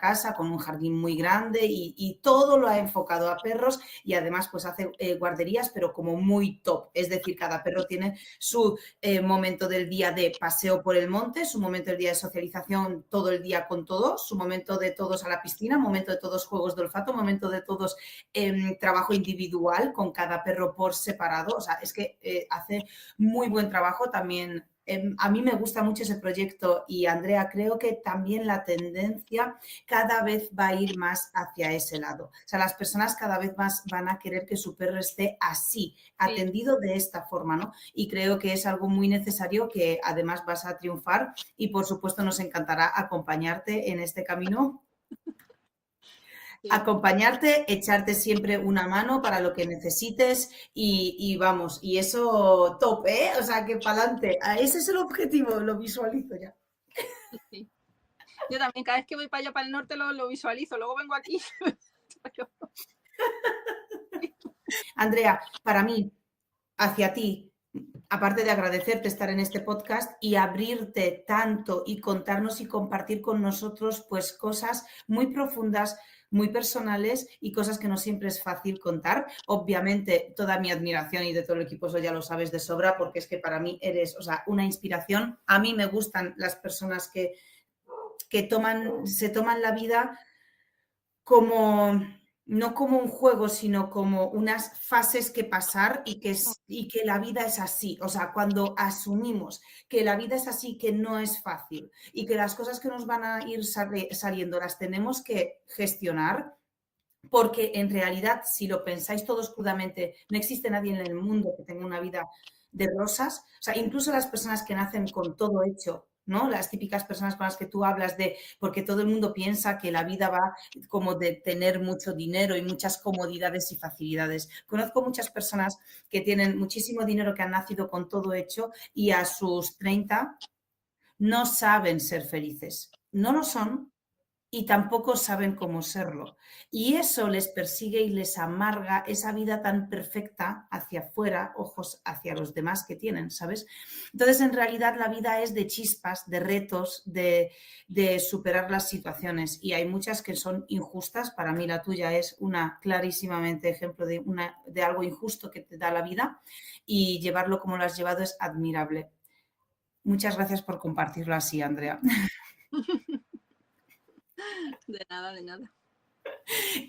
casa con un jardín muy grande y todo lo ha enfocado a perros y además pues hace guarderías, pero como muy top, es decir, cada perro tiene su momento del día de paseo por el monte, su momento del día de socialización todo el día con todos, su momento de todos a la piscina, momento de todos juegos de olfato, momento de todos trabajo individual con cada perro por separado. O sea, es que hace muy buen trabajo también. A mí me gusta mucho ese proyecto y Andrea, creo que también la tendencia cada vez va a ir más hacia ese lado. O sea, las personas cada vez más van a querer que su perro esté así, Sí, atendido de esta forma, ¿no? Y creo que es algo muy necesario que además vas a triunfar y por supuesto nos encantará acompañarte en este camino, sí. acompañarte, echarte siempre una mano para lo que necesites y vamos, y eso top, ¿eh? O sea, que para adelante. Ese es el objetivo, lo visualizo ya. Sí. Yo también, cada vez que voy para allá, para el norte, lo visualizo. Luego vengo aquí. Andrea, para mí, hacia ti, aparte de agradecerte estar en este podcast y abrirte tanto y contarnos y compartir con nosotros pues cosas muy profundas, muy personales y cosas que no siempre es fácil contar. Obviamente, toda mi admiración y de todo el equipo, eso ya lo sabes de sobra, porque es que para mí eres, o sea, una inspiración. A mí me gustan las personas que se toman la vida como, no como un juego, sino como unas fases que pasar y que la vida es así. O sea, cuando asumimos que la vida es así, que no es fácil y que las cosas que nos van a ir saliendo las tenemos que gestionar, porque en realidad, si lo pensáis todos crudamente, no existe nadie en el mundo que tenga una vida de rosas. O sea, incluso las personas que nacen con todo hecho, ¿no? Las típicas personas con las que tú hablas porque todo el mundo piensa que la vida va como de tener mucho dinero y muchas comodidades y facilidades. Conozco muchas personas que tienen muchísimo dinero, que han nacido con todo hecho y a sus 30 no saben ser felices. No lo son y tampoco saben cómo serlo. Y eso les persigue y les amarga esa vida tan perfecta hacia afuera, ojos hacia los demás que tienen, ¿sabes? Entonces, en realidad, la vida es de chispas, de retos, de superar las situaciones. Y hay muchas que son injustas. Para mí la tuya es una clarísimamente ejemplo de algo injusto que te da la vida. Y llevarlo como lo has llevado es admirable. Muchas gracias por compartirlo así, Andrea. De nada, de nada.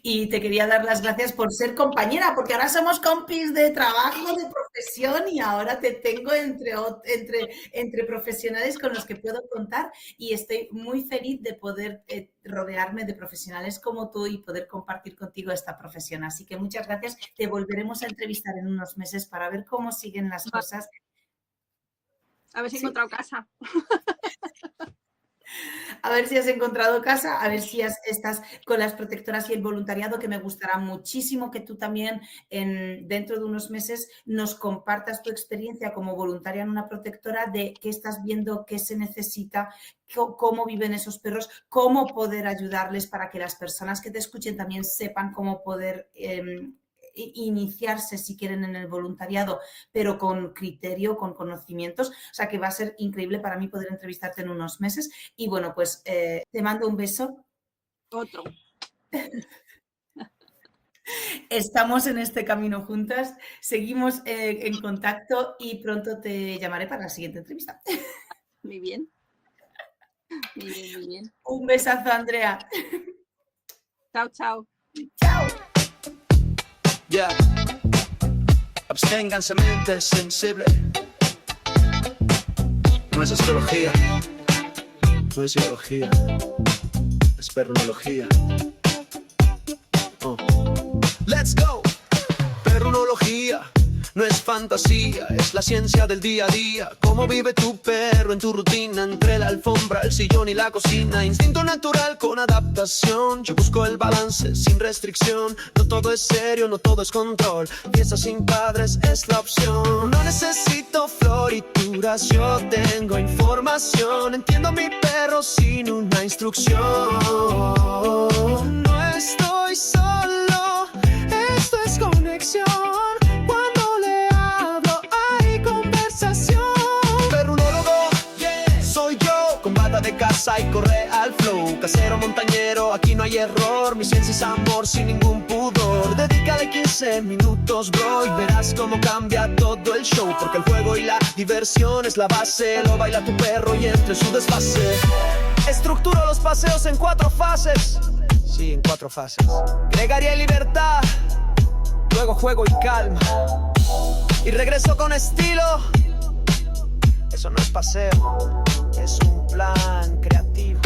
Y te quería dar las gracias por ser compañera, porque ahora somos compis de trabajo, de profesión, y ahora te tengo entre profesionales con los que puedo contar, y estoy muy feliz de poder rodearme de profesionales como tú y poder compartir contigo esta profesión. Así que muchas gracias. Te volveremos a entrevistar en unos meses para ver cómo siguen las cosas. A ver si he encontrado casa. A ver si has encontrado casa, a ver si estás con las protectoras y el voluntariado, que me gustará muchísimo que tú también dentro de unos meses nos compartas tu experiencia como voluntaria en una protectora, de qué estás viendo, qué se necesita, cómo viven esos perros, cómo poder ayudarles, para que las personas que te escuchen también sepan cómo poder iniciarse si quieren en el voluntariado, pero con criterio, con conocimientos. O sea que va a ser increíble para mí poder entrevistarte en unos meses. Y bueno, pues te mando un beso. Otro. Estamos en este camino juntas, seguimos en contacto y pronto te llamaré para la siguiente entrevista. Muy bien. Muy bien, muy bien. Un besazo, Andrea. Chao, chao. Chao. Ya, absténganse, mente sensible. No es astrología, no es biología, es perrunología. Let's go. Perrunología no es fantasía, es la ciencia del día a día. Cómo vive tu perro en tu rutina, entre la alfombra, el sillón y la cocina. Instinto natural con adaptación, yo busco el balance sin restricción. No todo es serio, no todo es control, fiesta sin padres es la opción. No necesito florituras, yo tengo información. Entiendo a mi perro sin una instrucción. No estoy solo, esto es conexión. De casa y corre al flow, casero montañero, aquí no hay error. Mi ciencia es amor sin ningún pudor. Dedícale 15 minutos, bro, y verás cómo cambia todo el show. Porque el juego y la diversión es la base. Lo baila tu perro y entre su desfase. Estructuro los paseos en 4 fases. Sí, en 4 fases. Gregaría y libertad, luego juego y calma, y regreso con estilo. Eso no es paseo, es un plan creativo.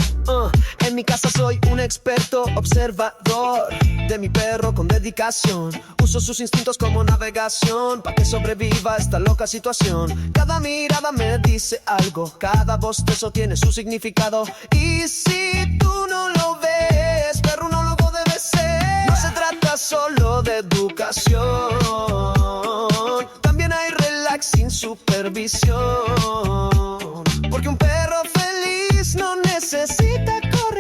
En mi casa soy un experto observador de mi perro con dedicación. Uso sus instintos como navegación para que sobreviva esta loca situación. Cada mirada me dice algo, cada bostezo tiene su significado. Y si tú no lo ves, perrunólogo debe ser. No se trata solo de educación, también hay relax sin supervisión. Porque un perro feliz no necesita correr.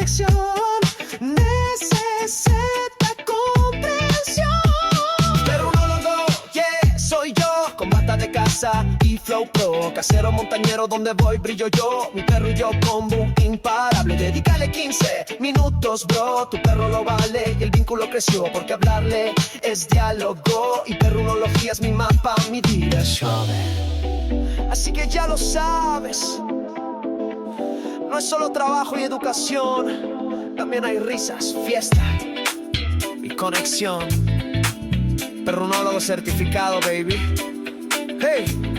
raza y flow pro. Casero montañero donde voy brillo yo. Mi perro y yo combo imparable. Dedícale 15 minutos, bro. Tu perro lo vale y el vínculo creció. Porque hablarle es diálogo. Y perrunología es mi mapa, mi dirección. Así que ya lo sabes. No es solo trabajo y educación. También hay risas, fiesta y conexión. Perrunólogo certificado, baby. Hey.